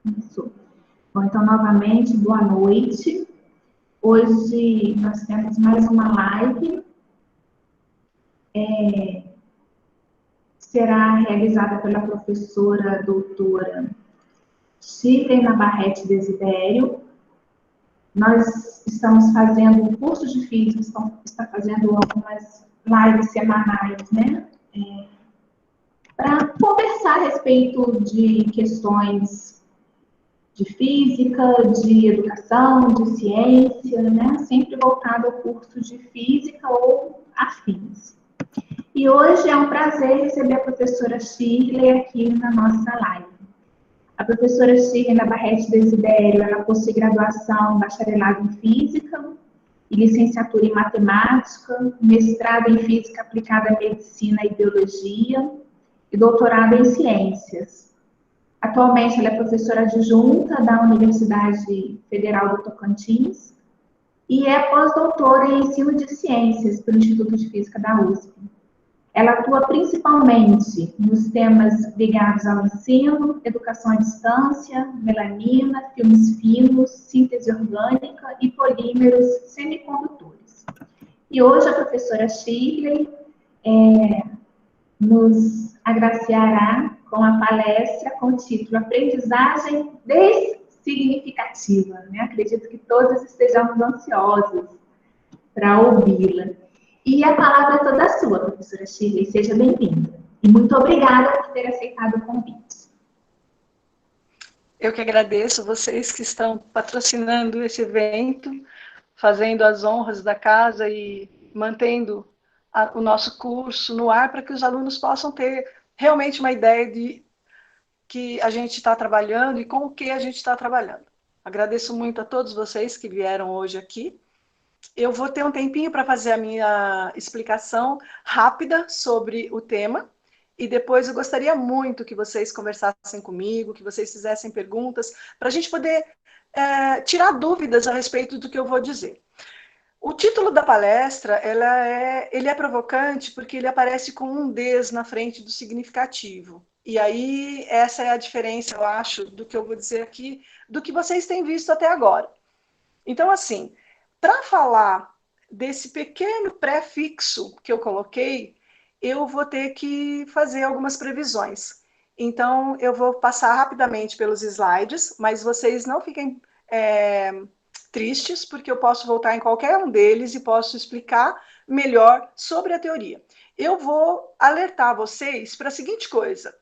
Isso. Bom, então, novamente, boa noite. Hoje nós temos mais uma live. Será realizada pela professora doutora Shirley Navarrete Desidério. Nós estamos fazendo um curso de física, está fazendo algumas lives semanais, né? Para conversar a respeito de questões de física, de educação, de ciência, né? Sempre voltado ao curso de física ou afins. E hoje é um prazer receber a professora Shirley aqui na nossa live. A professora Shirley Navarrete Desidério, ela possui graduação, bacharelado em Física e licenciatura em Matemática, mestrado em Física aplicada à Medicina e Biologia e doutorado em Ciências. Atualmente, ela é professora adjunta da Universidade Federal do Tocantins e é pós-doutora em Ensino de Ciências pelo Instituto de Física da USP. Ela atua principalmente nos temas ligados ao ensino, educação à distância, melanina, filmes finos, síntese orgânica e polímeros semicondutores. E hoje a professora Shirley nos agraciará com a palestra com o título Aprendizagem Dessignificativa. Né? Acredito que todos estejamos ansiosos para ouvi-la. E a palavra é toda sua, professora Shirley. Seja bem-vinda. E muito obrigada por ter aceitado o convite. Eu que agradeço vocês que estão patrocinando esse evento, fazendo as honras da casa e mantendo o nosso curso no ar para que os alunos possam ter realmente uma ideia de que a gente está trabalhando e com o que a gente está trabalhando. Agradeço muito a todos vocês que vieram hoje aqui. Eu vou ter um tempinho para fazer a minha explicação rápida sobre o tema e depois eu gostaria muito que vocês conversassem comigo, que vocês fizessem perguntas, para a gente poder tirar dúvidas a respeito do que eu vou dizer. O título da palestra, ele é provocante porque ele aparece com um des na frente do significativo. E aí, essa é a diferença, eu acho, do que eu vou dizer aqui, do que vocês têm visto até agora. Então, assim, para falar desse pequeno prefixo que eu coloquei, eu vou ter que fazer algumas previsões. Então, eu vou passar rapidamente pelos slides, mas vocês não fiquem tristes, porque eu posso voltar em qualquer um deles e posso explicar melhor sobre a teoria. Eu vou alertar vocês para a seguinte coisa.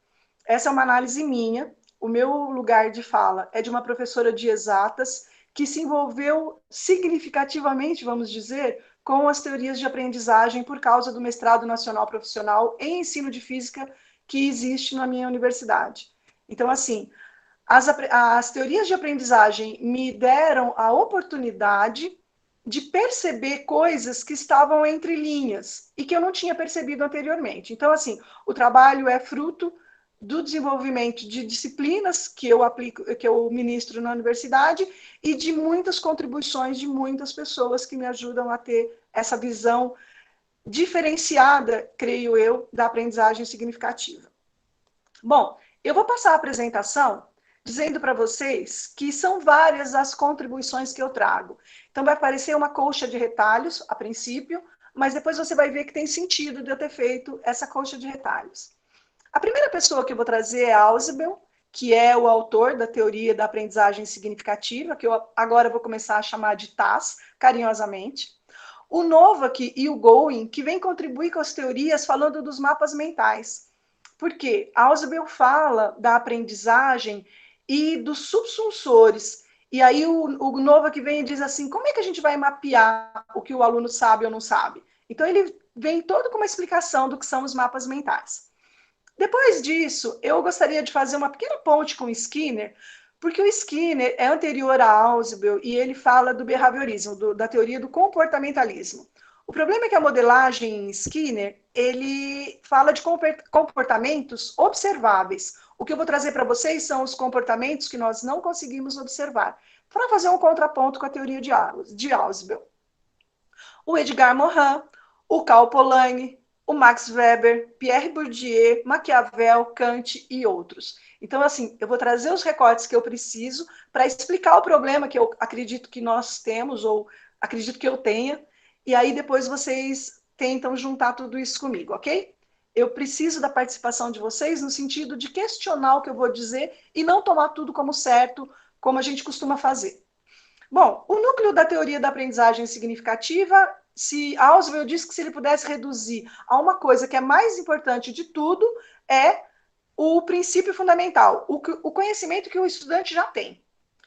Essa é uma análise minha, o meu lugar de fala é de uma professora de exatas que se envolveu significativamente, vamos dizer, com as teorias de aprendizagem por causa do mestrado nacional profissional em ensino de física que existe na minha universidade. Então, assim, as teorias de aprendizagem me deram a oportunidade de perceber coisas que estavam entre linhas e que eu não tinha percebido anteriormente. Então, assim, o trabalho é fruto do desenvolvimento de disciplinas que eu aplico, que eu ministro na universidade e de muitas contribuições de muitas pessoas que me ajudam a ter essa visão diferenciada, creio eu, da aprendizagem significativa. Bom, eu vou passar a apresentação dizendo para vocês que são várias as contribuições que eu trago. Então, vai aparecer uma colcha de retalhos, a princípio, mas depois você vai ver que tem sentido de eu ter feito essa colcha de retalhos. A primeira pessoa que eu vou trazer é Ausubel, que é o autor da teoria da aprendizagem significativa, que eu agora vou começar a chamar de TAS, carinhosamente. O Novak e o Going, que vem contribuir com as teorias falando dos mapas mentais. Por quê? Ausubel fala da aprendizagem e dos subsunsores. E aí o Novak vem e diz assim, como é que a gente vai mapear o que o aluno sabe ou não sabe? Então ele vem todo com uma explicação do que são os mapas mentais. Depois disso, eu gostaria de fazer uma pequena ponte com o Skinner, porque o Skinner é anterior a Ausubel e ele fala do behaviorismo, da teoria do comportamentalismo. O problema é que a modelagem em Skinner, ele fala de comportamentos observáveis. O que eu vou trazer para vocês são os comportamentos que nós não conseguimos observar, para fazer um contraponto com a teoria de Ausubel. O Edgar Morin, o Cal Polanyi, o Max Weber, Pierre Bourdieu, Maquiavel, Kant e outros. Então, assim, eu vou trazer os recortes que eu preciso para explicar o problema que eu acredito que nós temos, ou acredito que eu tenha, e aí depois vocês tentam juntar tudo isso comigo, ok? Eu preciso da participação de vocês no sentido de questionar o que eu vou dizer e não tomar tudo como certo, como a gente costuma fazer. Bom, o núcleo da teoria da aprendizagem significativa, se Ausubel disse que se ele pudesse reduzir a uma coisa que é mais importante de tudo, é o princípio fundamental, o conhecimento que o estudante já tem.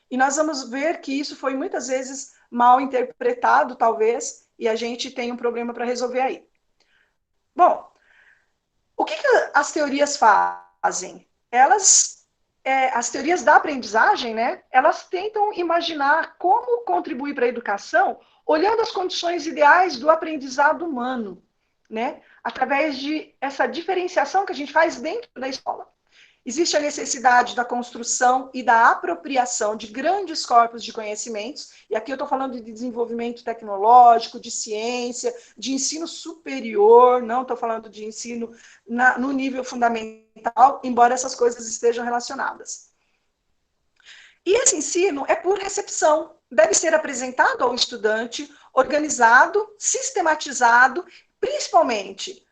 E nós vamos ver que isso foi muitas vezes mal interpretado, talvez, e a gente tem um problema para resolver aí. Bom, o que as teorias fazem? As teorias da aprendizagem, né, elas tentam imaginar como contribuir para a educação olhando as condições ideais do aprendizado humano, né, através de essa diferenciação que a gente faz dentro da escola. Existe a necessidade da construção e da apropriação de grandes corpos de conhecimentos, e aqui eu estou falando de desenvolvimento tecnológico, de ciência, de ensino superior, não estou falando de ensino no nível fundamental, embora essas coisas estejam relacionadas. E esse ensino é por recepção, deve ser apresentado ao estudante, organizado, sistematizado, principalmente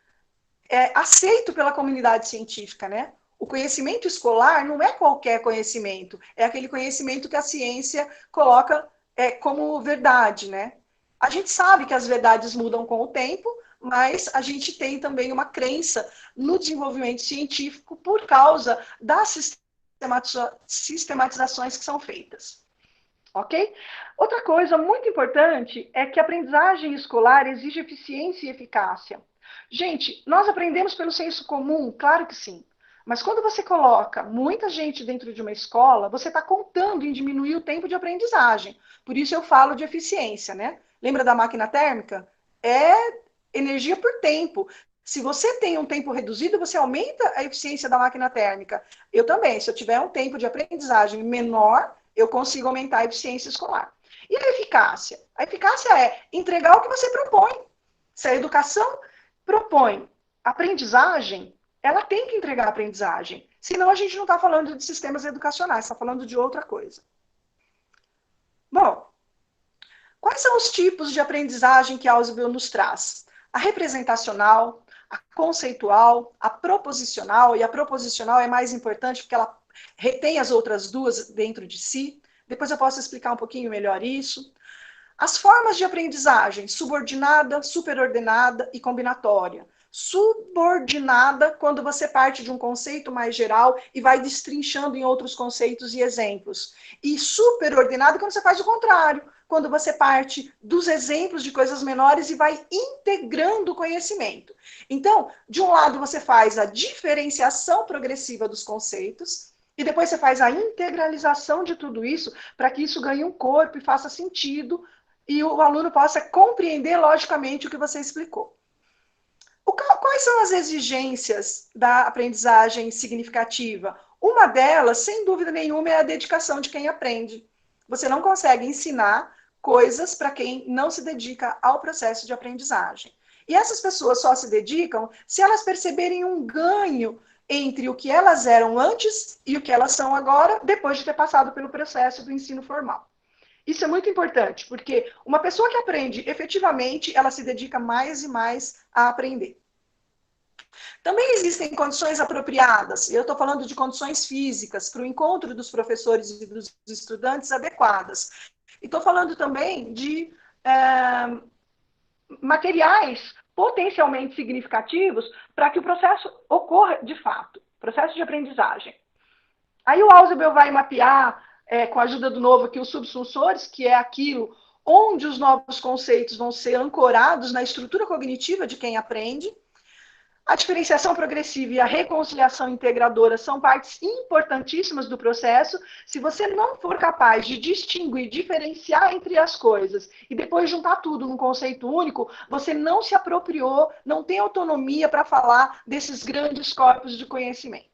aceito pela comunidade científica, né? O conhecimento escolar não é qualquer conhecimento, é aquele conhecimento que a ciência coloca como verdade, né? A gente sabe que as verdades mudam com o tempo, mas a gente tem também uma crença no desenvolvimento científico por causa das sistematizações que são feitas. Ok? Outra coisa muito importante é que a aprendizagem escolar exige eficiência e eficácia. Gente, nós aprendemos pelo senso comum? Claro que sim. Mas quando você coloca muita gente dentro de uma escola, você está contando em diminuir o tempo de aprendizagem. Por isso eu falo de eficiência, né? Lembra da máquina térmica? É energia por tempo. Se você tem um tempo reduzido, você aumenta a eficiência da máquina térmica. Eu também, se eu tiver um tempo de aprendizagem menor, eu consigo aumentar a eficiência escolar. E a eficácia? A eficácia é entregar o que você propõe. Se a educação propõe aprendizagem, ela tem que entregar a aprendizagem. Senão a gente não está falando de sistemas educacionais, está falando de outra coisa. Bom, quais são os tipos de aprendizagem que Ausubel nos traz? A representacional, a conceitual, a proposicional, e a proposicional é mais importante porque ela retém as outras duas dentro de si. Depois eu posso explicar um pouquinho melhor isso. As formas de aprendizagem, subordinada, superordenada e combinatória. Subordinada, quando você parte de um conceito mais geral e vai destrinchando em outros conceitos e exemplos. E superordenada, quando você faz o contrário, quando você parte dos exemplos de coisas menores e vai integrando o conhecimento. Então, de um lado você faz a diferenciação progressiva dos conceitos, e depois você faz a integralização de tudo isso para que isso ganhe um corpo e faça sentido e o aluno possa compreender logicamente o que você explicou. Quais são as exigências da aprendizagem significativa? Uma delas, sem dúvida nenhuma, é a dedicação de quem aprende. Você não consegue ensinar coisas para quem não se dedica ao processo de aprendizagem. E essas pessoas só se dedicam se elas perceberem um ganho entre o que elas eram antes e o que elas são agora, depois de ter passado pelo processo do ensino formal. Isso é muito importante, porque uma pessoa que aprende efetivamente, ela se dedica mais e mais a aprender. Também existem condições apropriadas, eu estou falando de condições físicas, para o encontro dos professores e dos estudantes adequadas. E estou falando também de materiais potencialmente significativos para que o processo ocorra de fato, processo de aprendizagem. Aí o Ausubel vai mapear, com a ajuda do novo aqui, os subsunsores, que é aquilo onde os novos conceitos vão ser ancorados na estrutura cognitiva de quem aprende. A diferenciação progressiva e a reconciliação integradora são partes importantíssimas do processo. Se você não for capaz de distinguir, diferenciar entre as coisas e depois juntar tudo num conceito único, você não se apropriou, não tem autonomia para falar desses grandes corpos de conhecimento.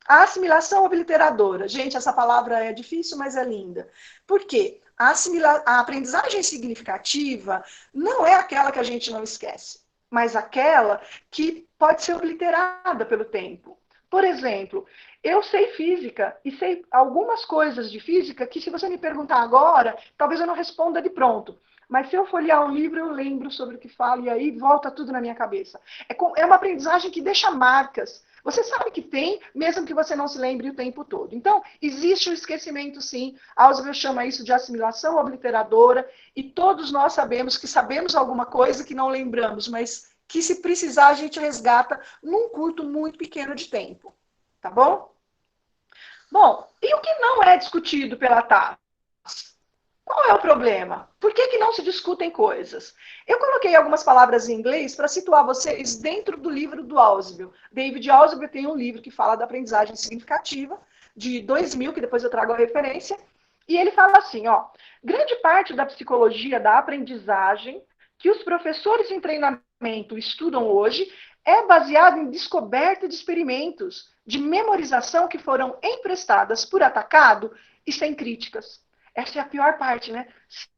A assimilação obliteradora. Gente, essa palavra é difícil, mas é linda. Por quê? A aprendizagem significativa não é aquela que a gente não esquece. mas aquela que pode ser obliterada pelo tempo. Por exemplo, eu sei física e sei algumas coisas de física que, se você me perguntar agora, talvez eu não responda de pronto. Mas se eu folhear um livro, eu lembro sobre o que falo e aí volta tudo na minha cabeça. É uma aprendizagem que deixa marcas. Você sabe que tem, mesmo que você não se lembre o tempo todo. Então, existe o esquecimento, sim. Ausubel chama isso de assimilação obliteradora, e todos nós sabemos que sabemos alguma coisa que não lembramos, mas que, se precisar, a gente resgata num curto muito pequeno de tempo. Tá bom? Bom, e o que não é discutido pela TAS? Qual é o problema? Por que não se discutem coisas? Eu coloquei algumas palavras em inglês para situar vocês dentro do livro do Ausubel. David Ausubel tem um livro que fala da aprendizagem significativa, de 2000, que depois eu trago a referência, e ele fala assim, ó, grande parte da psicologia da aprendizagem que os professores em treinamento estudam hoje é baseado em descoberta de experimentos de memorização que foram emprestadas por atacado e sem críticas. Essa é a pior parte, né?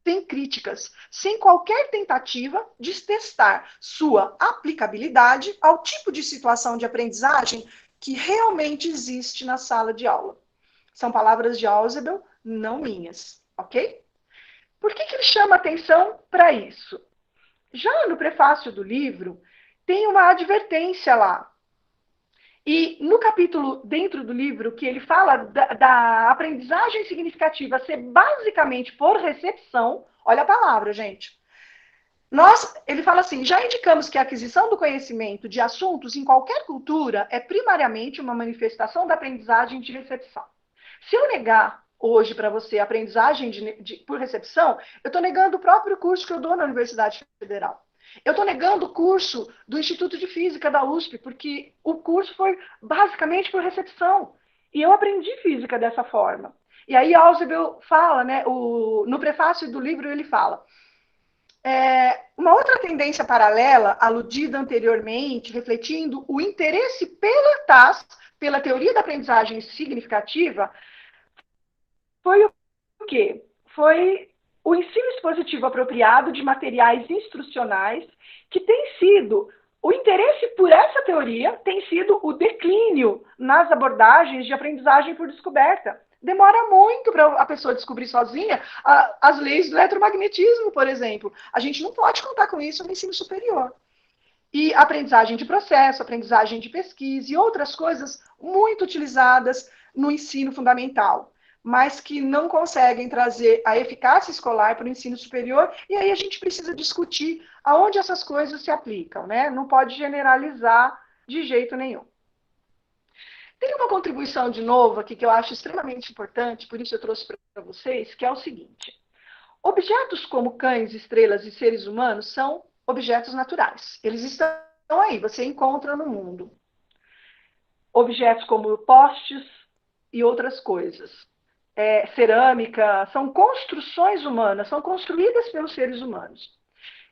Sem críticas, sem qualquer tentativa de testar sua aplicabilidade ao tipo de situação de aprendizagem que realmente existe na sala de aula. São palavras de Ausubel, não minhas, ok? Por que ele chama atenção para isso? Já no prefácio do livro, tem uma advertência lá. E no capítulo dentro do livro, que ele fala da aprendizagem significativa ser basicamente por recepção, olha a palavra, gente. Ele fala assim, já indicamos que a aquisição do conhecimento de assuntos em qualquer cultura é primariamente uma manifestação da aprendizagem de recepção. Se eu negar hoje para você a aprendizagem por recepção, eu estou negando o próprio curso que eu dou na Universidade Federal. Eu estou negando o curso do Instituto de Física da USP, porque o curso foi basicamente por recepção. E eu aprendi física dessa forma. E aí Ausubel fala, né, no prefácio do livro ele fala, uma outra tendência paralela, aludida anteriormente, refletindo o interesse pela TAS, pela teoria da aprendizagem significativa, foi o quê? Foi o ensino expositivo apropriado de materiais instrucionais, que tem sido, o interesse por essa teoria tem sido o declínio nas abordagens de aprendizagem por descoberta. Demora muito para a pessoa descobrir sozinha as leis do eletromagnetismo, por exemplo. A gente não pode contar com isso no ensino superior. E aprendizagem de processo, aprendizagem de pesquisa e outras coisas muito utilizadas no ensino fundamental, mas que não conseguem trazer a eficácia escolar para o ensino superior, e aí a gente precisa discutir aonde essas coisas se aplicam, né? Não pode generalizar de jeito nenhum. Tem uma contribuição de novo aqui que eu acho extremamente importante, por isso eu trouxe para vocês, que é o seguinte. Objetos como cães, estrelas e seres humanos são objetos naturais. Eles estão aí, você encontra no mundo. Objetos como postes e outras coisas. Cerâmica, são construções humanas, são construídas pelos seres humanos.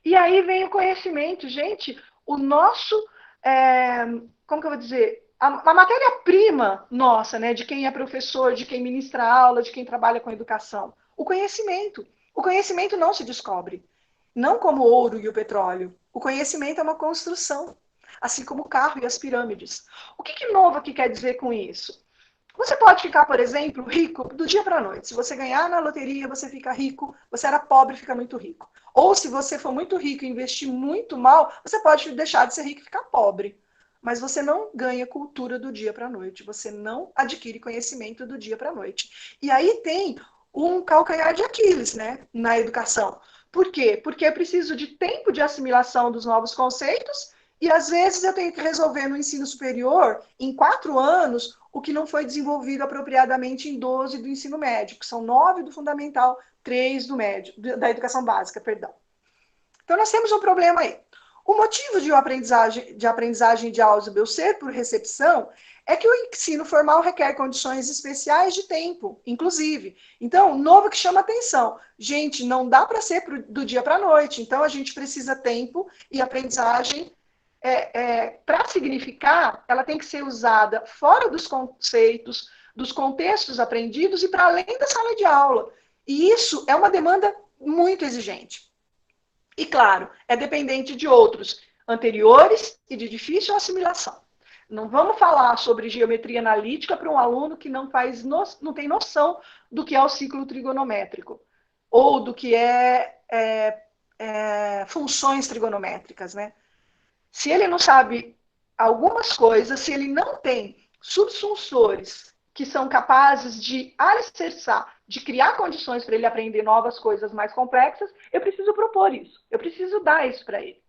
E aí vem o conhecimento. Gente, o nosso, como que eu vou dizer, a matéria-prima nossa, né, de quem é professor, de quem ministra aula, de quem trabalha com educação, o conhecimento. O conhecimento não se descobre, não como o ouro e o petróleo. O conhecimento é uma construção, assim como o carro e as pirâmides. O que novo aqui quer dizer com isso? Você pode ficar, por exemplo, rico do dia para a noite. Se você ganhar na loteria, você fica rico. Você era pobre e fica muito rico. Ou se você for muito rico e investir muito mal, você pode deixar de ser rico e ficar pobre. Mas você não ganha cultura do dia para a noite. Você não adquire conhecimento do dia para a noite. E aí tem um calcanhar de Aquiles, né, na educação. Por quê? Porque é preciso de tempo de assimilação dos novos conceitos e, às vezes, eu tenho que resolver no ensino superior, em 4 anos, o que não foi desenvolvido apropriadamente em 12 do ensino médio, que são 9 do fundamental, 3 do médio, da educação básica, perdão. Então, nós temos um problema aí. O motivo de aprendizagem de Ausubel ser por recepção é que o ensino formal requer condições especiais de tempo, inclusive. Então, novo que chama atenção. Gente, não dá para ser do dia para a noite. Então, a gente precisa tempo e aprendizagem para significar, ela tem que ser usada fora dos conceitos, dos contextos aprendidos e para além da sala de aula. E isso é uma demanda muito exigente. E, claro, é dependente de outros. anteriores e de difícil assimilação. Não vamos falar sobre geometria analítica para um aluno que não tem noção do que é o ciclo trigonométrico ou do que funções trigonométricas, né? Se ele não sabe algumas coisas, se ele não tem subsunsores que são capazes de alicerçar, de criar condições para ele aprender novas coisas mais complexas, eu preciso propor isso, eu preciso dar isso para ele.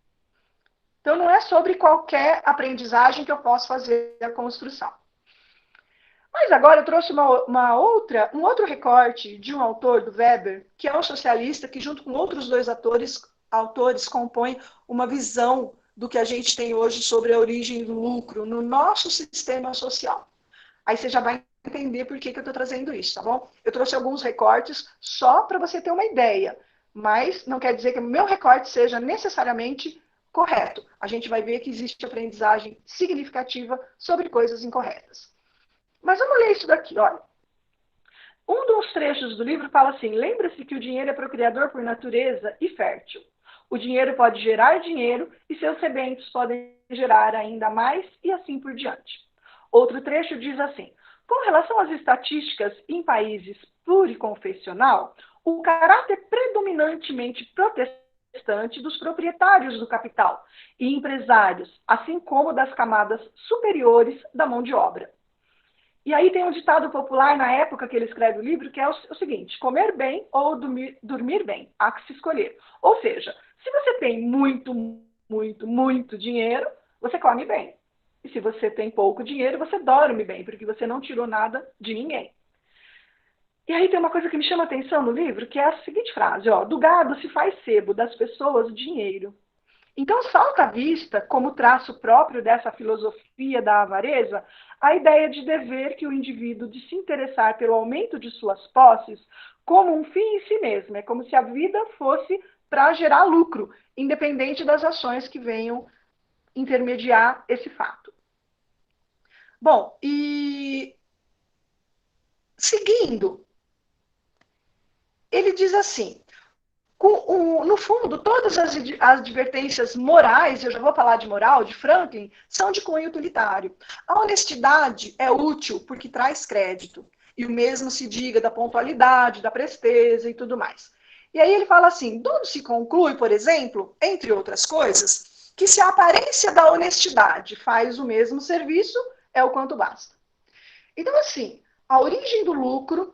Então, não é sobre qualquer aprendizagem que eu possa fazer a construção. Mas agora eu trouxe um outro recorte de um autor, do Weber, que é um socialista que, junto com outros dois autores, compõe uma visão do que a gente tem hoje sobre a origem do lucro no nosso sistema social. Aí você já vai entender por que eu estou trazendo isso, tá bom? Eu trouxe alguns recortes só para você ter uma ideia, mas não quer dizer que o meu recorte seja necessariamente correto. A gente vai ver que existe aprendizagem significativa sobre coisas incorretas. Mas vamos ler isso daqui, olha. Um dos trechos do livro fala assim: lembra-se que o dinheiro é procriador por natureza e fértil. O dinheiro pode gerar dinheiro e seus rebentos podem gerar ainda mais e assim por diante. Outro trecho diz assim: com relação às estatísticas em países pluriconfessional, o caráter predominantemente protestante dos proprietários do capital e empresários, assim como das camadas superiores da mão de obra. E aí tem um ditado popular na época que ele escreve o livro, que é o seguinte: comer bem ou dormir bem, há que se escolher. Ou seja, se você tem muito dinheiro, você come bem. E se você tem pouco dinheiro, você dorme bem, porque você não tirou nada de ninguém. E aí tem uma coisa que me chama a atenção no livro, que é a seguinte frase: ó, do gado se faz sebo, das pessoas dinheiro. Então, salta à vista, como traço próprio dessa filosofia da avareza, a ideia de dever que o indivíduo de se interessar pelo aumento de suas posses como um fim em si mesmo. É como se a vida fosse para gerar lucro, independente das ações que venham intermediar esse fato. Bom, e seguindo, ele diz assim: no fundo, todas as advertências morais, eu já vou falar de moral, de Franklin, são de cunho utilitário. A honestidade é útil porque traz crédito. E o mesmo se diga da pontualidade, da presteza e tudo mais. E aí ele fala assim: tudo se conclui, por exemplo, entre outras coisas, que se a aparência da honestidade faz o mesmo serviço, é o quanto basta. Então, assim, a origem do lucro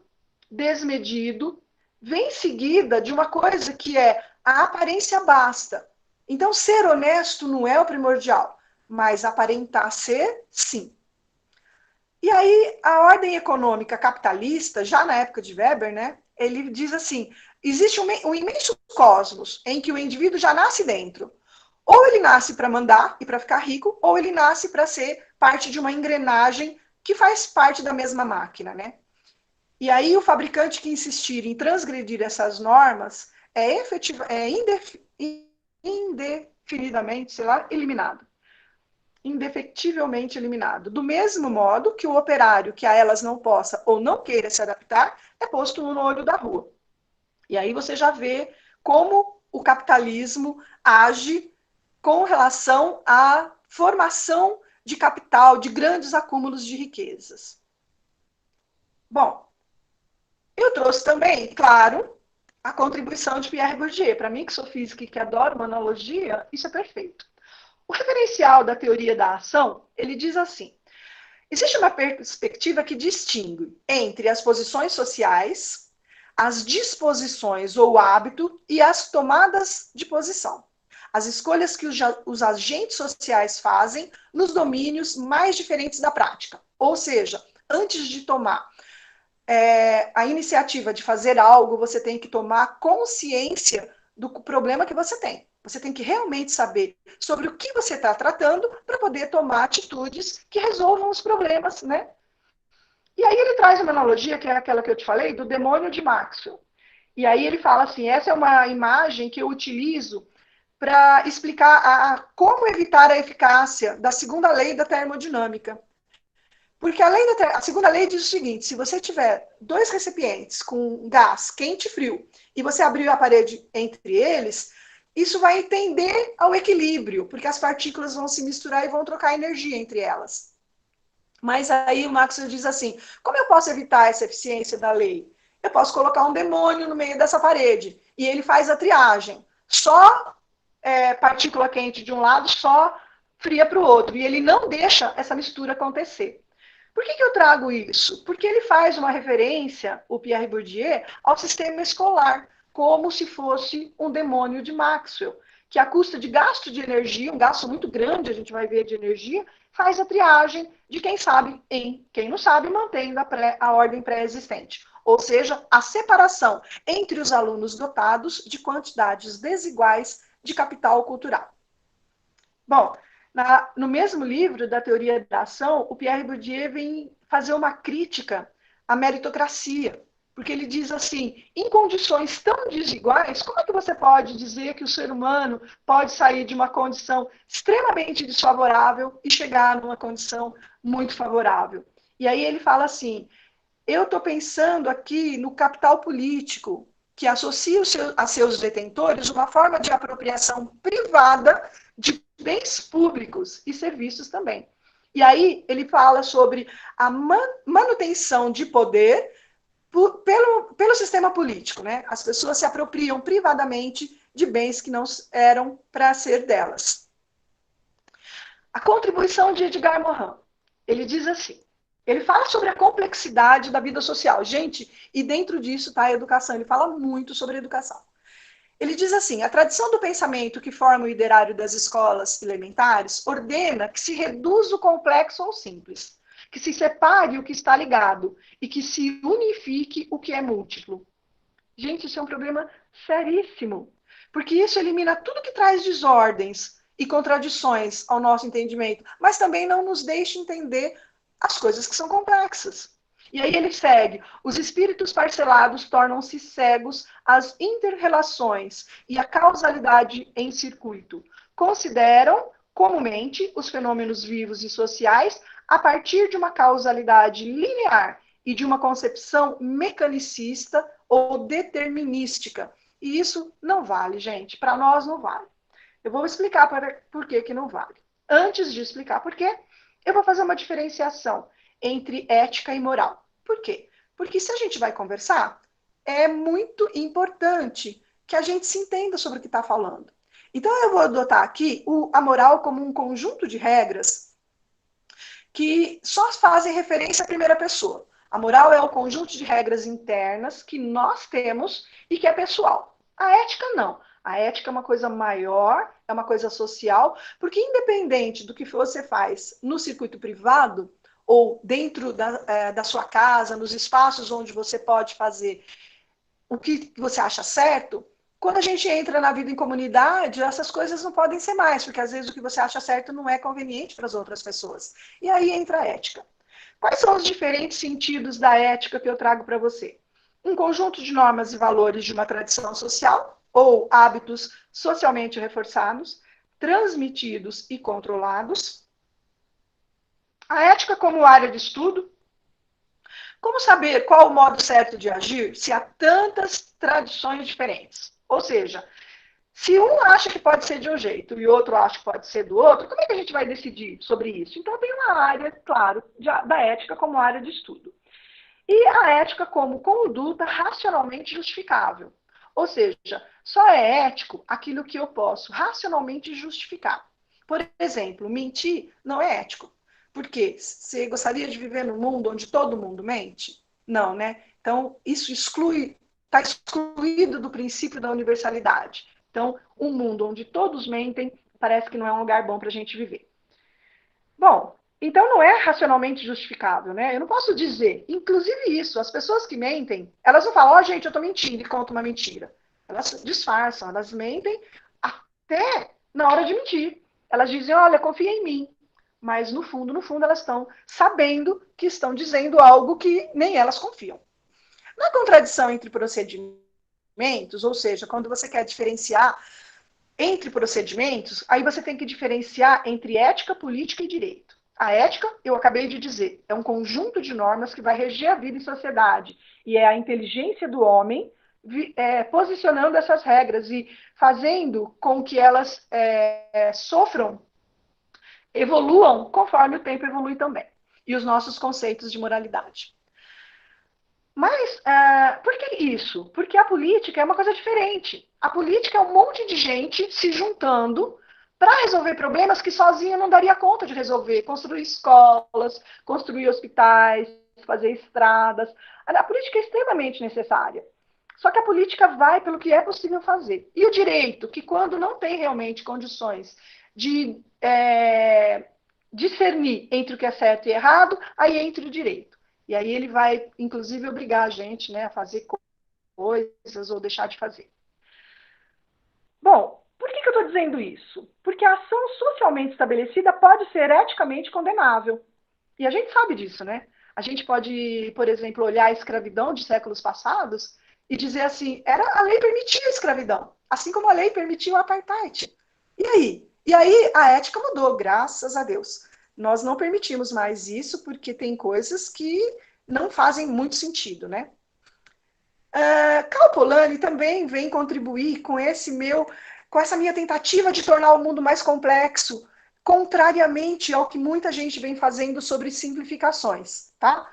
desmedido vem seguida de uma coisa que é a aparência basta. Então, ser honesto não é o primordial, mas aparentar ser, sim. E aí, a ordem econômica capitalista, já na época de Weber, né, ele diz assim: existe um imenso cosmos em que o indivíduo já nasce dentro. Ou ele nasce para mandar e para ficar rico, ou ele nasce para ser parte de uma engrenagem que faz parte da mesma máquina, né? E aí o fabricante que insistir em transgredir essas normas é indefinidamente, sei lá, eliminado. Indefectivelmente eliminado. Do mesmo modo que o operário que a elas não possa ou não queira se adaptar é posto no olho da rua. E aí você já vê como o capitalismo age com relação à formação de capital, de grandes acúmulos de riquezas. Bom, eu trouxe também, claro, a contribuição de Pierre Bourdieu. Para mim, que sou física e que adoro uma analogia, isso é perfeito. O referencial da teoria da ação, ele diz assim: existe uma perspectiva que distingue entre as posições sociais, as disposições ou hábito e as tomadas de posição. As escolhas que os agentes sociais fazem nos domínios mais diferentes da prática. Ou seja, antes de tomar a iniciativa de fazer algo, você tem que tomar consciência do problema que você tem. Você tem que realmente saber sobre o que você está tratando para poder tomar atitudes que resolvam os problemas, né? E aí ele traz uma analogia, que é aquela que eu te falei, do demônio de Maxwell. E aí ele fala assim: essa é uma imagem que eu utilizo para explicar como evitar a eficácia da segunda lei da termodinâmica. Porque a segunda lei diz o seguinte: se você tiver dois recipientes com gás quente e frio, e você abrir a parede entre eles, isso vai tender ao equilíbrio, porque as partículas vão se misturar e vão trocar energia entre elas. Mas aí o Maxwell diz assim, como eu posso evitar essa eficiência da lei? Eu posso colocar um demônio no meio dessa parede, e ele faz a triagem. Só partícula quente de um lado, só fria para o outro. E ele não deixa essa mistura acontecer. Por que eu trago isso? Porque ele faz uma referência, o Pierre Bourdieu, ao sistema escolar, como se fosse um demônio de Maxwell, que a custa de gasto de energia, um gasto muito grande, a gente vai ver de energia, faz a triagem de quem sabe em quem não sabe, mantendo a ordem pré-existente. Ou seja, a separação entre os alunos dotados de quantidades desiguais de capital cultural. Bom, no mesmo livro da teoria da ação, o Pierre Bourdieu vem fazer uma crítica à meritocracia, porque ele diz assim, em condições tão desiguais, como é que você pode dizer que o ser humano pode sair de uma condição extremamente desfavorável e chegar numa condição muito favorável? E aí ele fala assim, eu estou pensando aqui no capital político, que associa a seus detentores uma forma de apropriação privada de bens públicos e serviços também. E aí ele fala sobre a manutenção de poder pelo sistema político, né? As pessoas se apropriam privadamente de bens que não eram para ser delas. A contribuição de Edgar Morin. Ele diz assim, ele fala sobre a complexidade da vida social. Gente, e dentro disso está a educação. Ele fala muito sobre educação. Ele diz assim, a tradição do pensamento que forma o ideário das escolas elementares ordena que se reduza o complexo ao simples, que se separe o que está ligado e que se unifique o que é múltiplo. Gente, isso é um problema seríssimo, porque isso elimina tudo que traz desordens e contradições ao nosso entendimento, mas também não nos deixa entender as coisas que são complexas. E aí ele segue, os espíritos parcelados tornam-se cegos às inter-relações e à causalidade em circuito. Consideram, comumente, os fenômenos vivos e sociais a partir de uma causalidade linear e de uma concepção mecanicista ou determinística. E isso não vale, gente. Para nós não vale. Eu vou explicar por que não vale. Antes de explicar por quê, eu vou fazer uma diferenciação entre ética e moral. Por quê? Porque se a gente vai conversar, é muito importante que a gente se entenda sobre o que está falando. Então, eu vou adotar aqui a moral como um conjunto de regras que só fazem referência à primeira pessoa. A moral é o conjunto de regras internas que nós temos e que é pessoal. A ética não. A ética é uma coisa maior, é uma coisa social, porque independente do que você faz no circuito privado ou dentro da sua casa, nos espaços onde você pode fazer o que você acha certo, quando a gente entra na vida em comunidade, essas coisas não podem ser mais, porque às vezes o que você acha certo não é conveniente para as outras pessoas. E aí entra a ética. Quais são os diferentes sentidos da ética que eu trago para você? Um conjunto de normas e valores de uma tradição social, ou hábitos socialmente reforçados, transmitidos e controlados. A ética como área de estudo. Como saber qual o modo certo de agir se há tantas tradições diferentes? Ou seja, se um acha que pode ser de um jeito e o outro acha que pode ser do outro, como é que a gente vai decidir sobre isso? Então, tem uma área, claro, da ética como área de estudo. E a ética como conduta racionalmente justificável. Ou seja, só é ético aquilo que eu posso racionalmente justificar. Por exemplo, mentir não é ético. Por quê? Você gostaria de viver num mundo onde todo mundo mente? Não, né? Então, isso está excluído do princípio da universalidade. Então, um mundo onde todos mentem parece que não é um lugar bom para a gente viver. Bom, então não é racionalmente justificável, né? Eu não posso dizer, inclusive isso, as pessoas que mentem, elas não falam, gente, eu estou mentindo e contam uma mentira. Elas disfarçam, elas mentem até na hora de mentir. Elas dizem, olha, confia em mim. Mas no fundo, elas estão sabendo que estão dizendo algo que nem elas confiam. Na contradição entre procedimentos, ou seja, quando você quer diferenciar entre procedimentos, aí você tem que diferenciar entre ética, política e direito. A ética, eu acabei de dizer, é um conjunto de normas que vai reger a vida em sociedade. E é a inteligência do homem posicionando essas regras e fazendo com que elas sofram, evoluam conforme o tempo evolui também. E os nossos conceitos de moralidade. Mas por que isso? Porque a política é uma coisa diferente. A política é um monte de gente se juntando para resolver problemas que sozinha não daria conta de resolver. Construir escolas, construir hospitais, fazer estradas. A política é extremamente necessária. Só que a política vai pelo que é possível fazer. E o direito, que quando não tem realmente condições de discernir entre o que é certo e errado, aí entra o direito. E aí ele vai, inclusive, obrigar a gente, né, a fazer coisas ou deixar de fazer. Bom, por que eu estou dizendo isso? Porque a ação socialmente estabelecida pode ser eticamente condenável. E a gente sabe disso, né? A gente pode, por exemplo, olhar a escravidão de séculos passados e dizer assim, a lei permitia a escravidão, assim como a lei permitia o apartheid. E aí? E aí a ética mudou, graças a Deus. Nós não permitimos mais isso porque tem coisas que não fazem muito sentido, né? Cal Polanyi também vem contribuir com essa minha tentativa de tornar o mundo mais complexo, contrariamente ao que muita gente vem fazendo sobre simplificações, tá?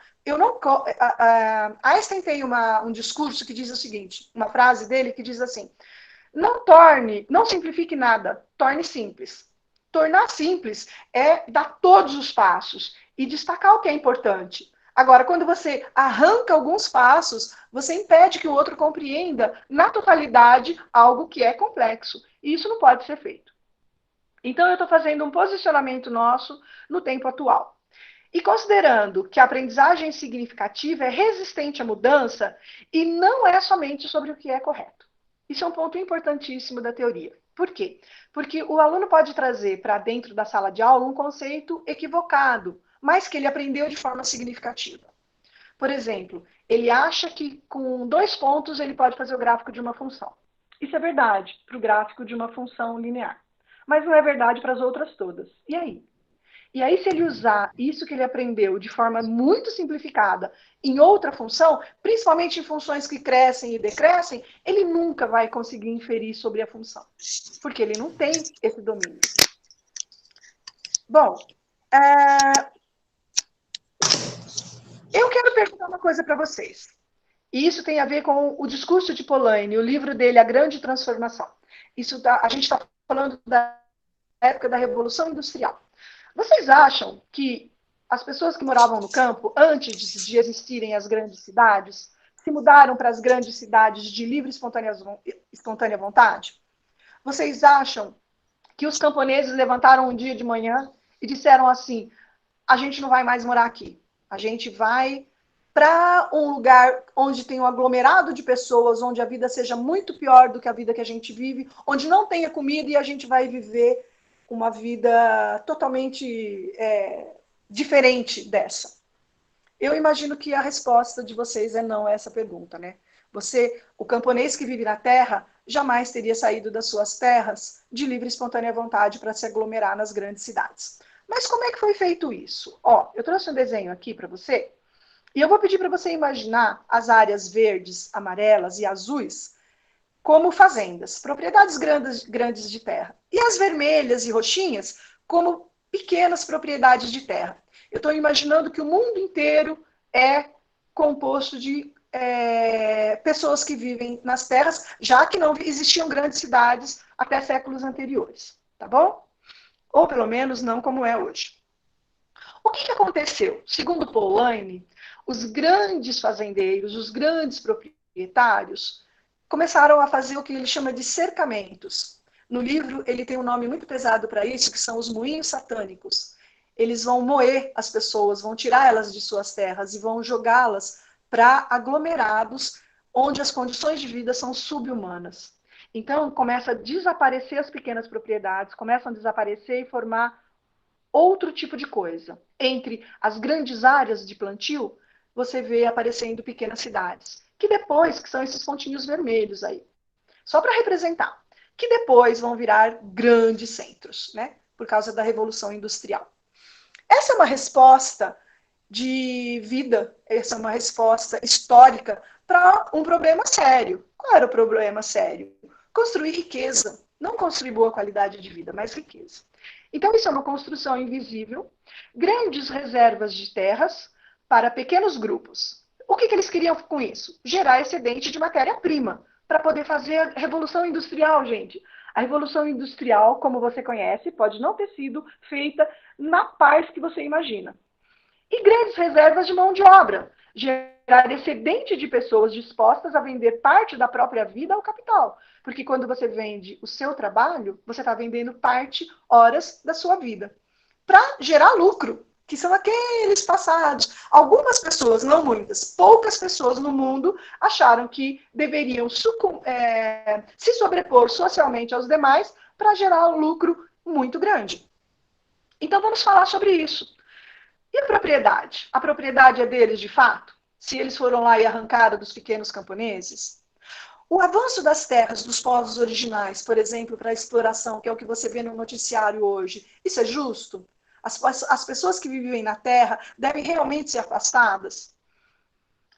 Einstein tem um discurso que diz o seguinte, uma frase dele que diz assim: não simplifique nada, torne simples. Tornar simples é dar todos os passos e destacar o que é importante. Agora, quando você arranca alguns passos, você impede que o outro compreenda na totalidade algo que é complexo. E isso não pode ser feito. Então, eu estou fazendo um posicionamento nosso no tempo atual. E considerando que a aprendizagem significativa é resistente à mudança e não é somente sobre o que é correto. Isso é um ponto importantíssimo da teoria. Por quê? Porque o aluno pode trazer para dentro da sala de aula um conceito equivocado, mas que ele aprendeu de forma significativa. Por exemplo, ele acha que com 2 pontos ele pode fazer o gráfico de uma função. Isso é verdade para o gráfico de uma função linear. Mas não é verdade para as outras todas. E aí? E aí, se ele usar isso que ele aprendeu de forma muito simplificada em outra função, principalmente em funções que crescem e decrescem, ele nunca vai conseguir inferir sobre a função, porque ele não tem esse domínio. Bom, eu quero perguntar uma coisa para vocês. E isso tem a ver com o discurso de Polanyi, o livro dele, A Grande Transformação. A gente está falando da época da Revolução Industrial. Vocês acham que as pessoas que moravam no campo, antes de existirem as grandes cidades, se mudaram para as grandes cidades de livre e espontânea vontade? Vocês acham que os camponeses levantaram um dia de manhã e disseram assim: a gente não vai mais morar aqui, a gente vai para um lugar onde tem um aglomerado de pessoas, onde a vida seja muito pior do que a vida que a gente vive, onde não tenha comida e a gente vai viver uma vida totalmente diferente dessa? Eu imagino que a resposta de vocês é não a essa pergunta, né? O camponês que vive na terra, jamais teria saído das suas terras de livre e espontânea vontade para se aglomerar nas grandes cidades. Mas como é que foi feito isso? Eu trouxe um desenho aqui para você, e eu vou pedir para você imaginar as áreas verdes, amarelas e azuis como fazendas, propriedades grandes de terra. E as vermelhas e roxinhas como pequenas propriedades de terra. Eu estou imaginando que o mundo inteiro é composto de pessoas que vivem nas terras, já que não existiam grandes cidades até séculos anteriores, tá bom? Ou pelo menos não como é hoje. O que aconteceu? Segundo Polanyi, os grandes fazendeiros, os grandes proprietários, começaram a fazer o que ele chama de cercamentos. No livro, ele tem um nome muito pesado para isso, que são os moinhos satânicos. Eles vão moer as pessoas, vão tirar elas de suas terras e vão jogá-las para aglomerados onde as condições de vida são subhumanas. Então, começa a desaparecer as pequenas propriedades, começam a desaparecer e formar outro tipo de coisa. Entre as grandes áreas de plantio, você vê aparecendo pequenas cidades, que são esses pontinhos vermelhos aí, só para representar, que depois vão virar grandes centros, né? Por causa da Revolução Industrial. Essa é uma resposta de vida, essa é uma resposta histórica para um problema sério. Qual era o problema sério? Construir riqueza. Não construir boa qualidade de vida, mas riqueza. Então, isso é uma construção invisível, grandes reservas de terras para pequenos grupos. O que eles queriam com isso? Gerar excedente de matéria-prima, para poder fazer a Revolução Industrial, gente. A Revolução Industrial, como você conhece, pode não ter sido feita na paz que você imagina. E grandes reservas de mão de obra, gerar excedente de pessoas dispostas a vender parte da própria vida ao capital. Porque quando você vende o seu trabalho, você está vendendo parte, horas da sua vida. Para gerar lucro, que são aqueles passados. Algumas pessoas, não muitas, poucas pessoas no mundo acharam que deveriam se sobrepor socialmente aos demais para gerar um lucro muito grande. Então vamos falar sobre isso. E a propriedade? A propriedade é deles de fato? Se eles foram lá e arrancaram dos pequenos camponeses? O avanço das terras dos povos originais, por exemplo, para a exploração, que é o que você vê no noticiário hoje, isso é justo? As pessoas que vivem na terra devem realmente ser afastadas?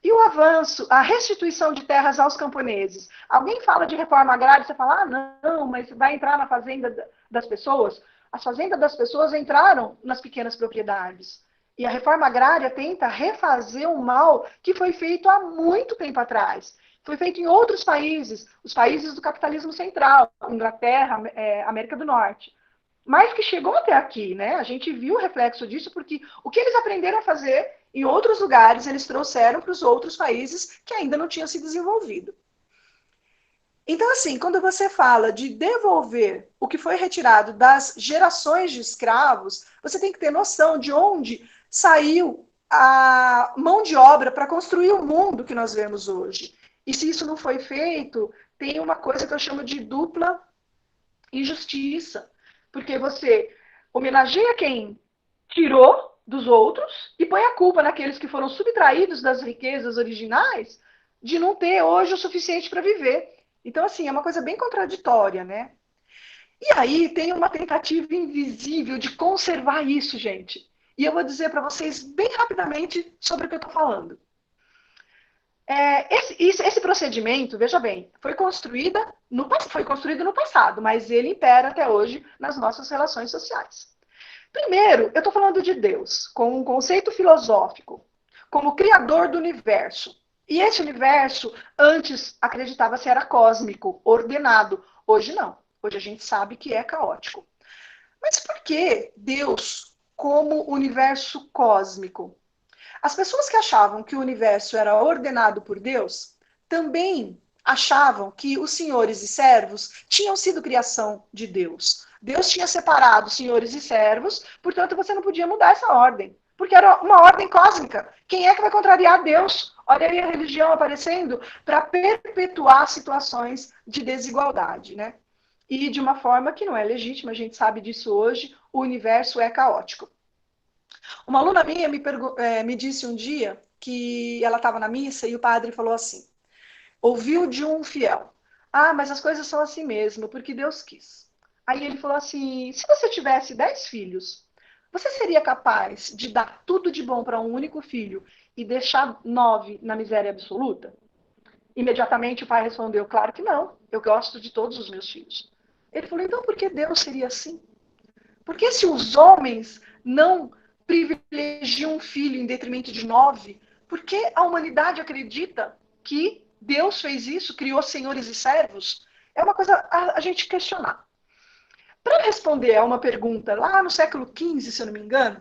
E o avanço, a restituição de terras aos camponeses? Alguém fala de reforma agrária, você fala, não, mas vai entrar na fazenda das pessoas? As fazendas das pessoas entraram nas pequenas propriedades. E a reforma agrária tenta refazer um mal que foi feito há muito tempo atrás. Foi feito em outros países, os países do capitalismo central, Inglaterra, América do Norte. Mas que chegou até aqui, né? A gente viu o reflexo disso, porque o que eles aprenderam a fazer em outros lugares, eles trouxeram para os outros países que ainda não tinham se desenvolvido. Então, assim, quando você fala de devolver o que foi retirado das gerações de escravos, você tem que ter noção de onde saiu a mão de obra para construir o mundo que nós vemos hoje. E se isso não foi feito, tem uma coisa que eu chamo de dupla injustiça. Porque você homenageia quem tirou dos outros e põe a culpa naqueles que foram subtraídos das riquezas originais de não ter hoje o suficiente para viver. Então, assim, é uma coisa bem contraditória, né? E aí tem uma tentativa invisível de conservar isso, gente. E eu vou dizer para vocês bem rapidamente sobre o que eu estou falando. Esse procedimento, veja bem, foi construído no passado, mas ele impera até hoje nas nossas relações sociais. Primeiro, eu estou falando de Deus, com um conceito filosófico, como criador do universo. E esse universo, antes, acreditava-se era cósmico, ordenado. Hoje não. Hoje a gente sabe que é caótico. Mas por que Deus como universo cósmico? As pessoas que achavam que o universo era ordenado por Deus, também achavam que os senhores e servos tinham sido criação de Deus. Deus tinha separado senhores e servos, portanto você não podia mudar essa ordem, porque era uma ordem cósmica. Quem é que vai contrariar Deus? Olha aí a religião aparecendo para perpetuar situações de desigualdade, né? E de uma forma que não é legítima, a gente sabe disso hoje, o universo é caótico. Uma aluna minha me disse um dia que ela estava na missa e o padre falou assim, ouviu de um fiel, mas as coisas são assim mesmo, porque Deus quis. Aí ele falou assim, se você tivesse 10 filhos, você seria capaz de dar tudo de bom para um único filho e deixar 9 na miséria absoluta? Imediatamente o pai respondeu, claro que não, eu gosto de todos os meus filhos. Ele falou, então por que Deus seria assim? Porque se os homens não privilegiam um filho em detrimento de 9, por que a humanidade acredita que Deus fez isso, criou senhores e servos? É uma coisa a gente questionar. Para responder a uma pergunta lá no século XV, se eu não me engano,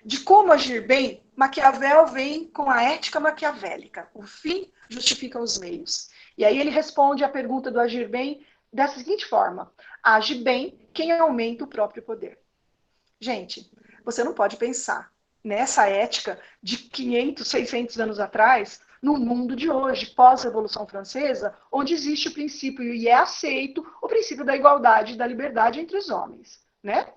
de como agir bem, Maquiavel vem com a ética maquiavélica. O fim justifica os meios. E aí ele responde a pergunta do agir bem dessa seguinte forma: age bem quem aumenta o próprio poder. Gente, você não pode pensar nessa ética de 500, 600 anos atrás, no mundo de hoje, pós-Revolução Francesa, onde existe o princípio, e é aceito, o princípio da igualdade e da liberdade entre os homens, né?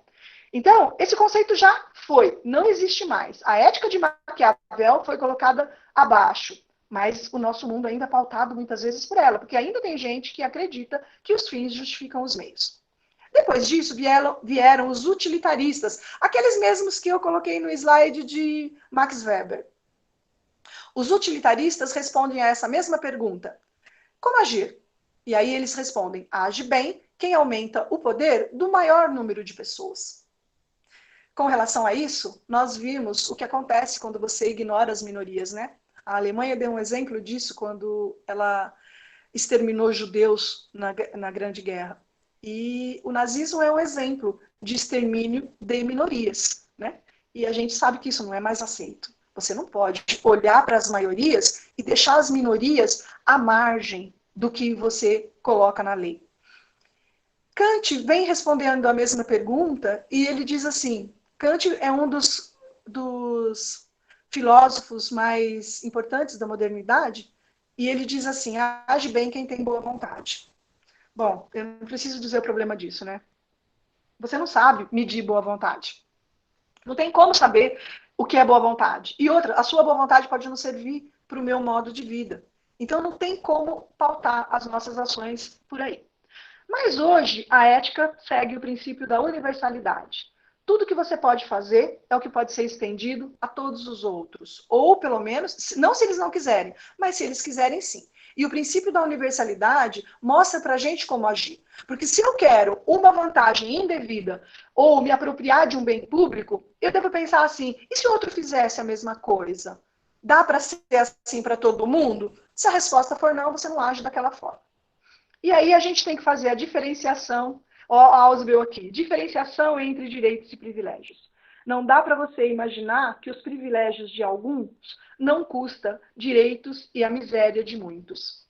Então, esse conceito já foi, não existe mais. A ética de Maquiavel foi colocada abaixo, mas o nosso mundo ainda é pautado muitas vezes por ela, porque ainda tem gente que acredita que os fins justificam os meios. Depois disso, vieram os utilitaristas, aqueles mesmos que eu coloquei no slide de Max Weber. Os utilitaristas respondem a essa mesma pergunta. Como agir? E aí eles respondem, age bem quem aumenta o poder do maior número de pessoas. Com relação a isso, nós vimos o que acontece quando você ignora as minorias, né? A Alemanha deu um exemplo disso quando ela exterminou judeus na Grande Guerra. E o nazismo é um exemplo de extermínio de minorias, né? E a gente sabe que isso não é mais aceito. Você não pode olhar para as maiorias e deixar as minorias à margem do que você coloca na lei. Kant vem respondendo a mesma pergunta e ele diz assim, Kant é um dos filósofos mais importantes da modernidade, e ele diz assim, age bem quem tem boa vontade. Bom, eu não preciso dizer o problema disso, né? Você não sabe medir boa vontade. Não tem como saber o que é boa vontade. E outra, a sua boa vontade pode não servir para o meu modo de vida. Então não tem como pautar as nossas ações por aí. Mas hoje a ética segue o princípio da universalidade. Tudo que você pode fazer é o que pode ser estendido a todos os outros. Ou, pelo menos, não se eles não quiserem, mas se eles quiserem, sim. E o princípio da universalidade mostra para a gente como agir. Porque se eu quero uma vantagem indevida ou me apropriar de um bem público, eu devo pensar assim, e se o outro fizesse a mesma coisa? Dá para ser assim para todo mundo? Se a resposta for não, você não age daquela forma. E aí a gente tem que fazer a diferenciação, ó, Ausubel aqui, diferenciação entre direitos e privilégios. Não dá para você imaginar que os privilégios de alguns não custam direitos e a miséria de muitos.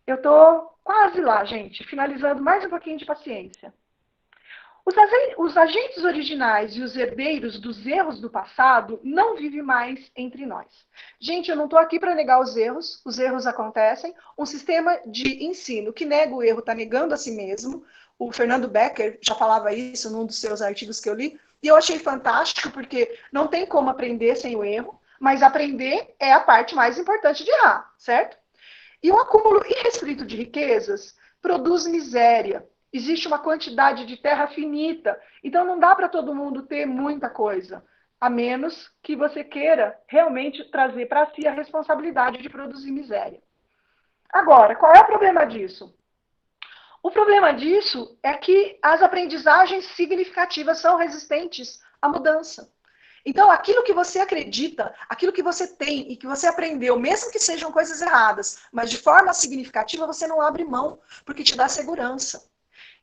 Eu estou quase lá, gente, finalizando mais um pouquinho de paciência. Os agentes originais e os herdeiros dos erros do passado não vivem mais entre nós. Gente, eu não estou aqui para negar os erros acontecem. Um sistema de ensino que nega o erro está negando a si mesmo. O Fernando Becker já falava isso num dos seus artigos que eu li, e eu achei fantástico, porque não tem como aprender sem o erro, mas aprender é a parte mais importante de errar, certo? E o acúmulo irrestrito de riquezas produz miséria. Existe uma quantidade de terra finita. Então não dá para todo mundo ter muita coisa, a menos que você queira realmente trazer para si a responsabilidade de produzir miséria. Agora, qual é o problema disso? O problema disso é que as aprendizagens significativas são resistentes à mudança. Então, aquilo que você acredita, aquilo que você tem e que você aprendeu, mesmo que sejam coisas erradas, mas de forma significativa, você não abre mão, porque te dá segurança.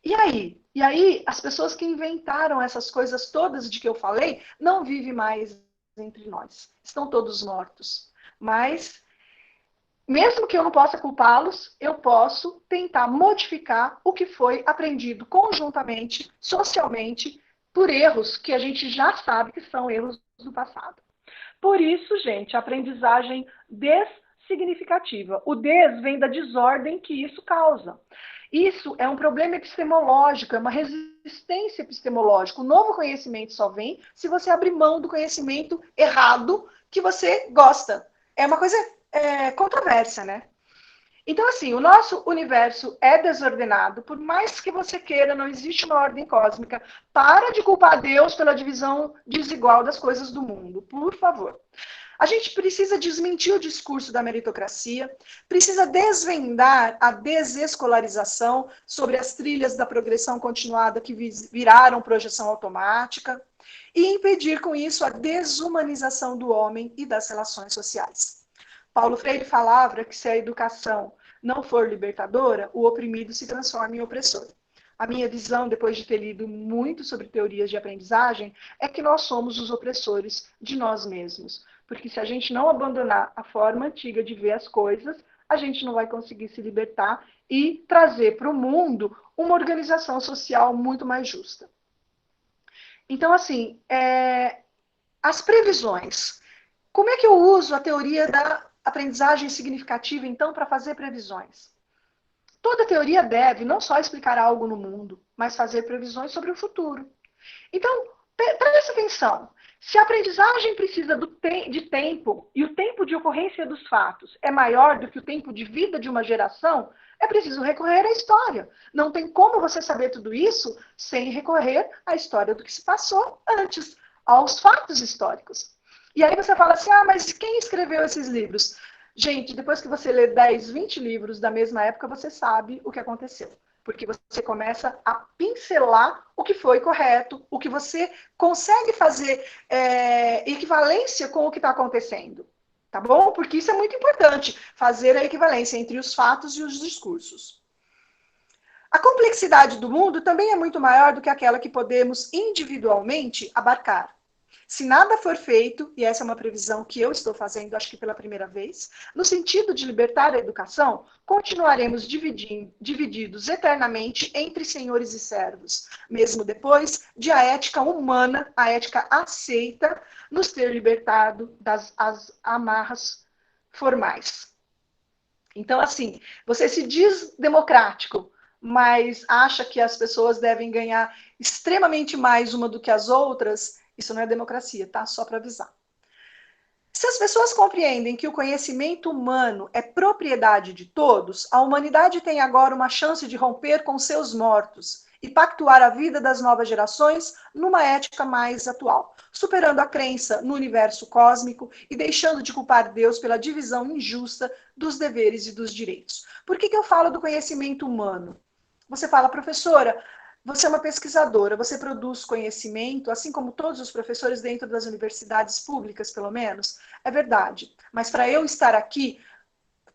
E aí? E aí, as pessoas que inventaram essas coisas todas de que eu falei, não vivem mais entre nós. Estão todos mortos. Mas, mesmo que eu não possa culpá-los, eu posso tentar modificar o que foi aprendido conjuntamente, socialmente, por erros que a gente já sabe que são erros do passado. Por isso, gente, a aprendizagem dessignificativa. O des vem da desordem que isso causa. Isso é um problema epistemológico, é uma resistência epistemológica. O novo conhecimento só vem se você abrir mão do conhecimento errado que você gosta. É uma coisa controversa, né? Então, assim, o nosso universo é desordenado, por mais que você queira, não existe uma ordem cósmica. Para de culpar Deus pela divisão desigual das coisas do mundo, por favor. A gente precisa desmentir o discurso da meritocracia, precisa desvendar a desescolarização sobre as trilhas da progressão continuada que viraram projeção automática e impedir com isso a desumanização do homem e das relações sociais. Paulo Freire falava que se a educação não for libertadora, o oprimido se transforma em opressor. A minha visão, depois de ter lido muito sobre teorias de aprendizagem, é que nós somos os opressores de nós mesmos. Porque se a gente não abandonar a forma antiga de ver as coisas, a gente não vai conseguir se libertar e trazer para o mundo uma organização social muito mais justa. Então, assim, as previsões. Como é que eu uso a teoria da aprendizagem significativa, então, para fazer previsões? Toda teoria deve não só explicar algo no mundo, mas fazer previsões sobre o futuro. Então, preste atenção. Se a aprendizagem precisa de tempo, e o tempo de ocorrência dos fatos é maior do que o tempo de vida de uma geração, é preciso recorrer à história. Não tem como você saber tudo isso sem recorrer à história do que se passou antes, aos fatos históricos. E aí você fala assim, mas quem escreveu esses livros? Gente, depois que você lê 10, 20 livros da mesma época, você sabe o que aconteceu. Porque você começa a pincelar o que foi correto, o que você consegue fazer equivalência com o que está acontecendo. Tá bom? Porque isso é muito importante, fazer a equivalência entre os fatos e os discursos. A complexidade do mundo também é muito maior do que aquela que podemos individualmente abarcar. Se nada for feito, e essa é uma previsão que eu estou fazendo, acho que pela primeira vez, no sentido de libertar a educação, continuaremos divididos eternamente entre senhores e servos, mesmo depois de a ética humana, a ética aceita, nos ter libertado das amarras formais. Então, assim, você se diz democrático, mas acha que as pessoas devem ganhar extremamente mais uma do que as outras, isso não é democracia, tá? Só para avisar. Se as pessoas compreendem que o conhecimento humano é propriedade de todos, a humanidade tem agora uma chance de romper com seus mortos e pactuar a vida das novas gerações numa ética mais atual, superando a crença no universo cósmico e deixando de culpar Deus pela divisão injusta dos deveres e dos direitos. Por que eu falo do conhecimento humano? Você fala, professora, você é uma pesquisadora, você produz conhecimento, assim como todos os professores dentro das universidades públicas, pelo menos. É verdade. Mas para eu estar aqui,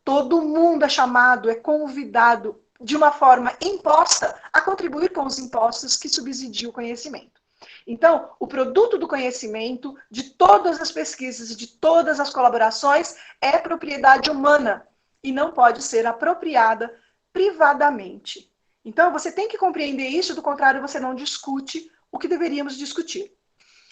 todo mundo é chamado, é convidado de uma forma imposta a contribuir com os impostos que subsidiam o conhecimento. Então, o produto do conhecimento, de todas as pesquisas e de todas as colaborações, é propriedade humana e não pode ser apropriada privadamente. Então, você tem que compreender isso, do contrário, você não discute o que deveríamos discutir.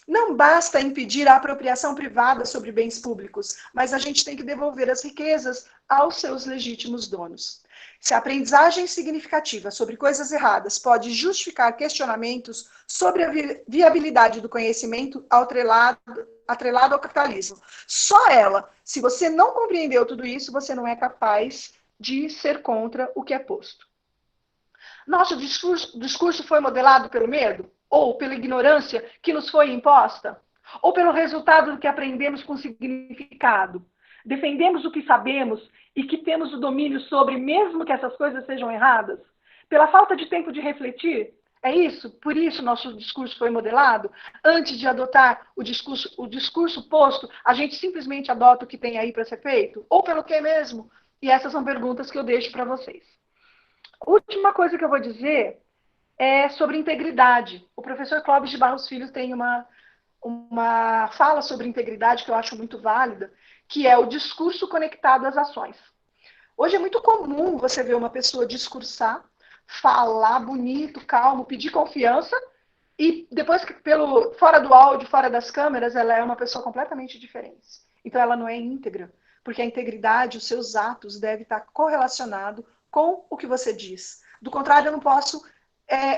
Não basta impedir a apropriação privada sobre bens públicos, mas a gente tem que devolver as riquezas aos seus legítimos donos. Se a aprendizagem significativa sobre coisas erradas pode justificar questionamentos sobre a viabilidade do conhecimento atrelado ao capitalismo, só ela, se você não compreendeu tudo isso, você não é capaz de ser contra o que é posto. Nosso discurso foi modelado pelo medo? Ou pela ignorância que nos foi imposta? Ou pelo resultado do que aprendemos com significado? Defendemos o que sabemos e que temos o domínio sobre, mesmo que essas coisas sejam erradas? Pela falta de tempo de refletir? É isso? Por isso nosso discurso foi modelado? Antes de adotar o discurso posto, a gente simplesmente adota o que tem aí para ser feito? Ou pelo que mesmo? E essas são perguntas que eu deixo para vocês. A última coisa que eu vou dizer é sobre integridade. O professor Clóvis de Barros Filho tem uma fala sobre integridade que eu acho muito válida, que é o discurso conectado às ações. Hoje é muito comum você ver uma pessoa discursar, falar bonito, calmo, pedir confiança, e depois, fora do áudio, fora das câmeras, ela é uma pessoa completamente diferente. Então ela não é íntegra, porque a integridade, os seus atos, deve estar correlacionado com o que você diz. Do contrário, eu não posso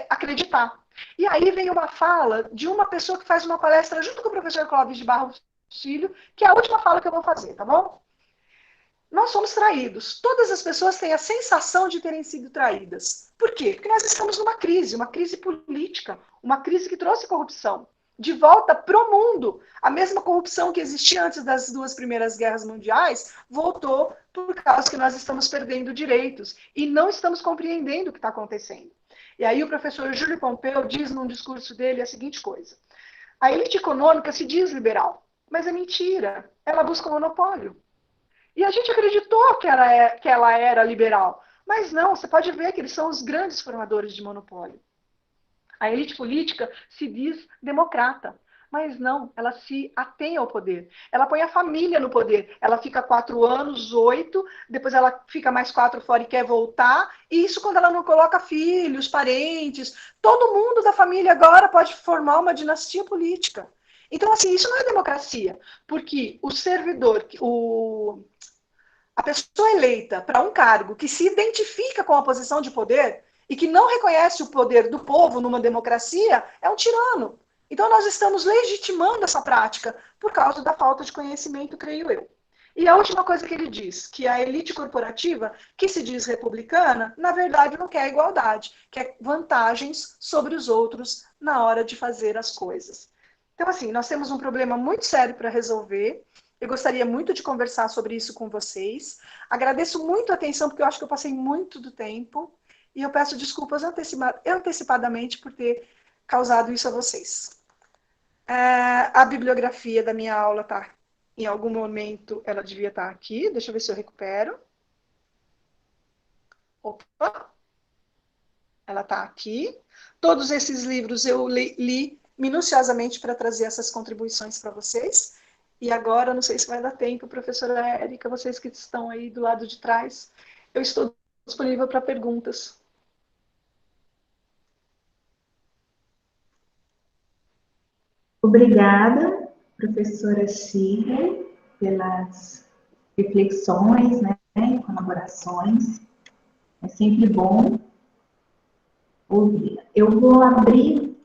acreditar. E aí vem uma fala de uma pessoa que faz uma palestra junto com o professor Clóvis de Barros Filho, que é a última fala que eu vou fazer, tá bom? Nós somos traídos. Todas as pessoas têm a sensação de terem sido traídas. Por quê? Porque nós estamos numa crise política, uma crise que trouxe corrupção de volta para o mundo. A mesma corrupção que existia antes das 2 primeiras guerras mundiais voltou por causa que nós estamos perdendo direitos e não estamos compreendendo o que está acontecendo. E aí o professor Júlio Pompeu diz num discurso dele a seguinte coisa: a elite econômica se diz liberal, mas é mentira, ela busca um monopólio. E a gente acreditou que ela era liberal, mas não, você pode ver que eles são os grandes formadores de monopólio. A elite política se diz democrata, mas não, ela se atém ao poder. Ela põe a família no poder. Ela fica 4 anos, 8, depois ela fica mais 4 fora e quer voltar. E isso quando ela não coloca filhos, parentes. Todo mundo da família agora pode formar uma dinastia política. Então, assim, isso não é democracia, porque o servidor, a pessoa eleita para um cargo que se identifica com a posição de poder e que não reconhece o poder do povo numa democracia, é um tirano. Então, nós estamos legitimando essa prática por causa da falta de conhecimento, creio eu. E a última coisa que ele diz, que a elite corporativa, que se diz republicana, na verdade não quer igualdade, quer vantagens sobre os outros na hora de fazer as coisas. Então, assim, nós temos um problema muito sério para resolver. Eu gostaria muito de conversar sobre isso com vocês. Agradeço muito a atenção, porque eu acho que eu passei muito do tempo. E eu peço desculpas antecipadamente por ter causado isso a vocês. A bibliografia da minha aula está, em algum momento, ela devia estar aqui. Deixa eu ver se eu recupero. Opa! Ela está aqui. Todos esses livros eu li minuciosamente para trazer essas contribuições para vocês. E agora, não sei se vai dar tempo, professora Érica, vocês que estão aí do lado de trás, eu estou disponível para perguntas. Obrigada, professora Shirley, pelas reflexões, né, e colaborações. É sempre bom ouvir. Eu vou abrir,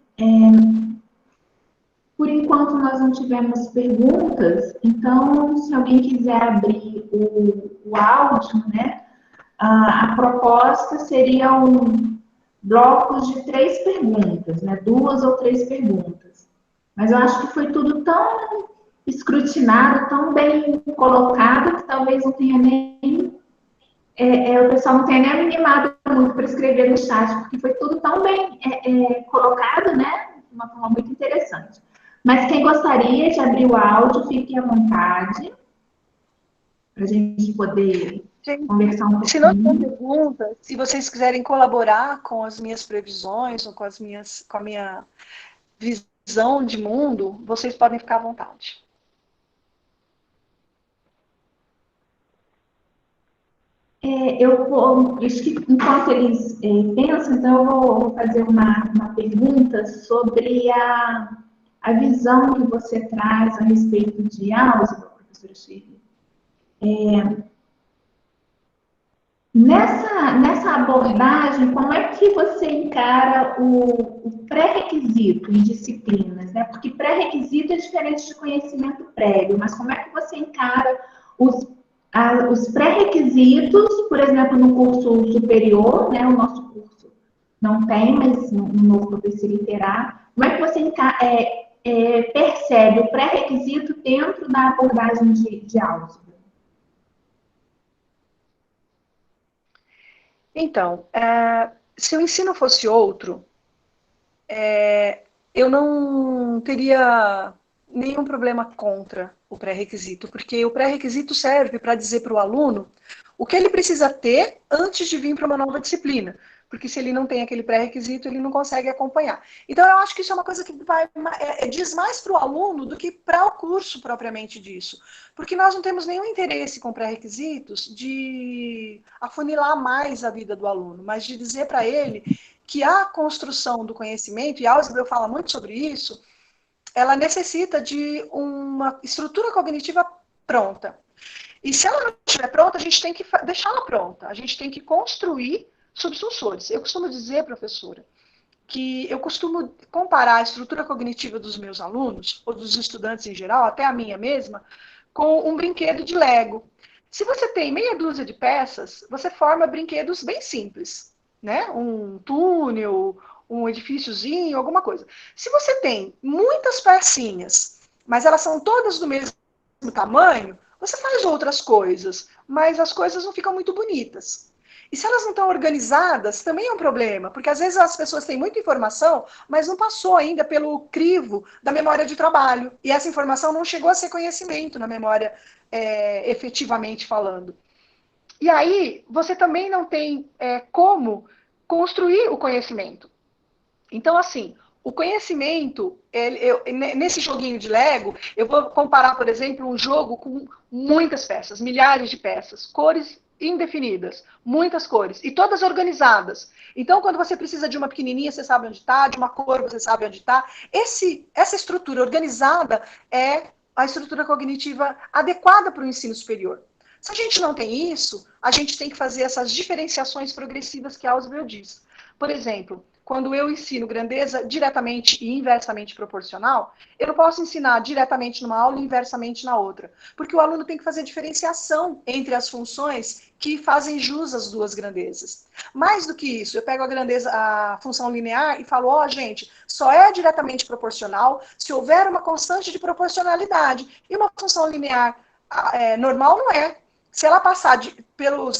por enquanto nós não tivemos perguntas, então, se alguém quiser abrir o áudio, né, a proposta seria blocos de 3 perguntas, né, 2 ou 3 perguntas. Mas eu acho que foi tudo tão escrutinado, tão bem colocado, que talvez não tenha nem o pessoal não tenha nem animado muito para escrever no chat, porque foi tudo tão bem colocado, né? De uma forma muito interessante. Mas quem gostaria de abrir o áudio, fique à vontade, para a gente poder conversar um pouquinho. Se não tem pergunta, se vocês quiserem colaborar com as minhas previsões ou com a minha visão de mundo, vocês podem ficar à vontade. Acho que enquanto eles pensam, então eu vou fazer uma pergunta sobre a visão que você traz a respeito de Ausubel, professora Shirley. Nessa abordagem, como é que você encara o pré-requisito em disciplinas, né? Porque pré-requisito é diferente de conhecimento prévio, mas como é que você encara os pré-requisitos, por exemplo, no curso superior, né? O nosso curso não tem, mas no novo professor terá. Como é que você percebe o pré-requisito dentro da abordagem de Ausubel? Então, se o ensino fosse outro, eu não teria nenhum problema contra o pré-requisito, porque o pré-requisito serve para dizer para o aluno o que ele precisa ter antes de vir para uma nova disciplina, porque se ele não tem aquele pré-requisito, ele não consegue acompanhar. Então, eu acho que isso é uma coisa que diz mais para o aluno do que para o curso propriamente disso, porque nós não temos nenhum interesse com pré-requisitos de afunilar mais a vida do aluno, mas de dizer para ele que a construção do conhecimento, e a Ausubel fala muito sobre isso, ela necessita de uma estrutura cognitiva pronta. E se ela não estiver pronta, a gente tem que deixá-la pronta. A gente tem que construir subsussores. Eu costumo dizer, professora, que eu costumo comparar a estrutura cognitiva dos meus alunos, ou dos estudantes em geral, até a minha mesma, com um brinquedo de Lego. Se você tem meia dúzia de peças, você forma brinquedos bem simples, né? Um túnel, um edifíciozinho, alguma coisa. Se você tem muitas pecinhas, mas elas são todas do mesmo tamanho, você faz outras coisas, mas as coisas não ficam muito bonitas. E se elas não estão organizadas, também é um problema, porque às vezes as pessoas têm muita informação, mas não passou ainda pelo crivo da memória de trabalho. E essa informação não chegou a ser conhecimento na memória, efetivamente falando. E aí, você também não tem como construir o conhecimento. Então, assim, o conhecimento, nesse joguinho de Lego, eu vou comparar, por exemplo, um jogo com muitas peças, milhares de peças, cores indefinidas, muitas cores, e todas organizadas. Então, quando você precisa de uma pequenininha, você sabe onde está, de uma cor, você sabe onde está. Essa estrutura organizada é a estrutura cognitiva adequada para o ensino superior. Se a gente não tem isso, a gente tem que fazer essas diferenciações progressivas que a Ausubel diz. Por exemplo, quando eu ensino grandeza diretamente e inversamente proporcional, eu não posso ensinar diretamente numa aula e inversamente na outra, porque o aluno tem que fazer diferenciação entre as funções que fazem jus às duas grandezas. Mais do que isso, eu pego a grandeza, a função linear e falo, ó, gente, só é diretamente proporcional se houver uma constante de proporcionalidade. E uma função linear normal não é. Se ela passar pelo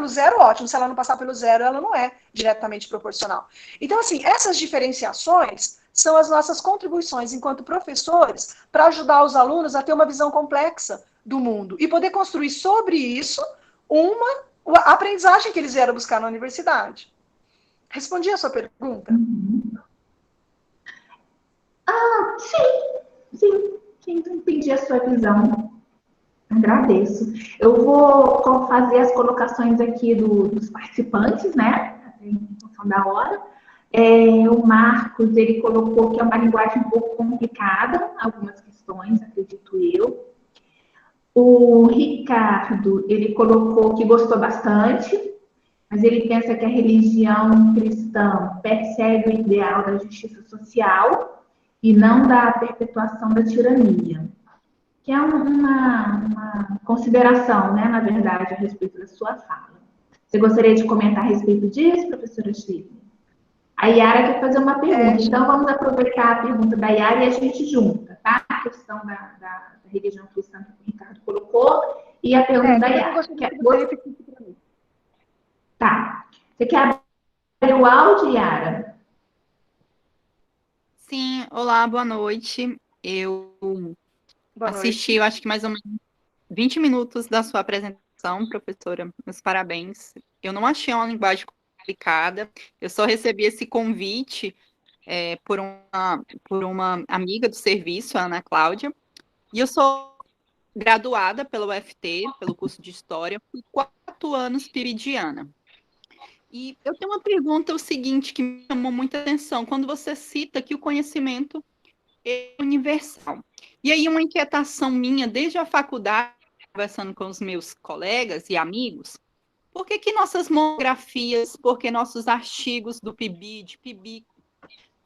zero, ótimo. Se ela não passar pelo zero, ela não é diretamente proporcional. Então, assim, essas diferenciações são as nossas contribuições enquanto professores para ajudar os alunos a ter uma visão complexa do mundo e poder construir sobre isso a aprendizagem que eles vieram buscar na universidade. Respondi a sua pergunta? Sim, entendi a sua visão. Agradeço. Eu vou fazer as colocações aqui dos participantes, né? Em função da hora. O Marcos, ele colocou que é uma linguagem um pouco complicada, algumas questões, acredito eu. O Ricardo, ele colocou que gostou bastante, mas ele pensa que a religião cristã persegue o ideal da justiça social e não da perpetuação da tirania. Que é uma consideração, né, na verdade, a respeito da sua fala. Você gostaria de comentar a respeito disso, professora Shirley? A Yara quer fazer uma pergunta, então vamos aproveitar a pergunta da Yara e a gente junta, tá? A questão da religião cristã que o Ricardo colocou e a pergunta da Yara. Tá. Você quer abrir o áudio, Yara? Sim, olá, boa noite. Eu assisti, eu acho que mais ou menos 20 minutos da sua apresentação, professora. Meus parabéns. Eu não achei uma linguagem complicada, eu só recebi esse convite por uma amiga do serviço, a Ana Cláudia, e eu sou graduada pelo UFT, pelo curso de História, por 4 anos piridiana. E eu tenho uma pergunta, o seguinte, que me chamou muita atenção, quando você cita que o conhecimento é universal. E aí uma inquietação minha, desde a faculdade, conversando com os meus colegas e amigos, por que nossas monografias, por que nossos artigos do PIBID, PIBIC,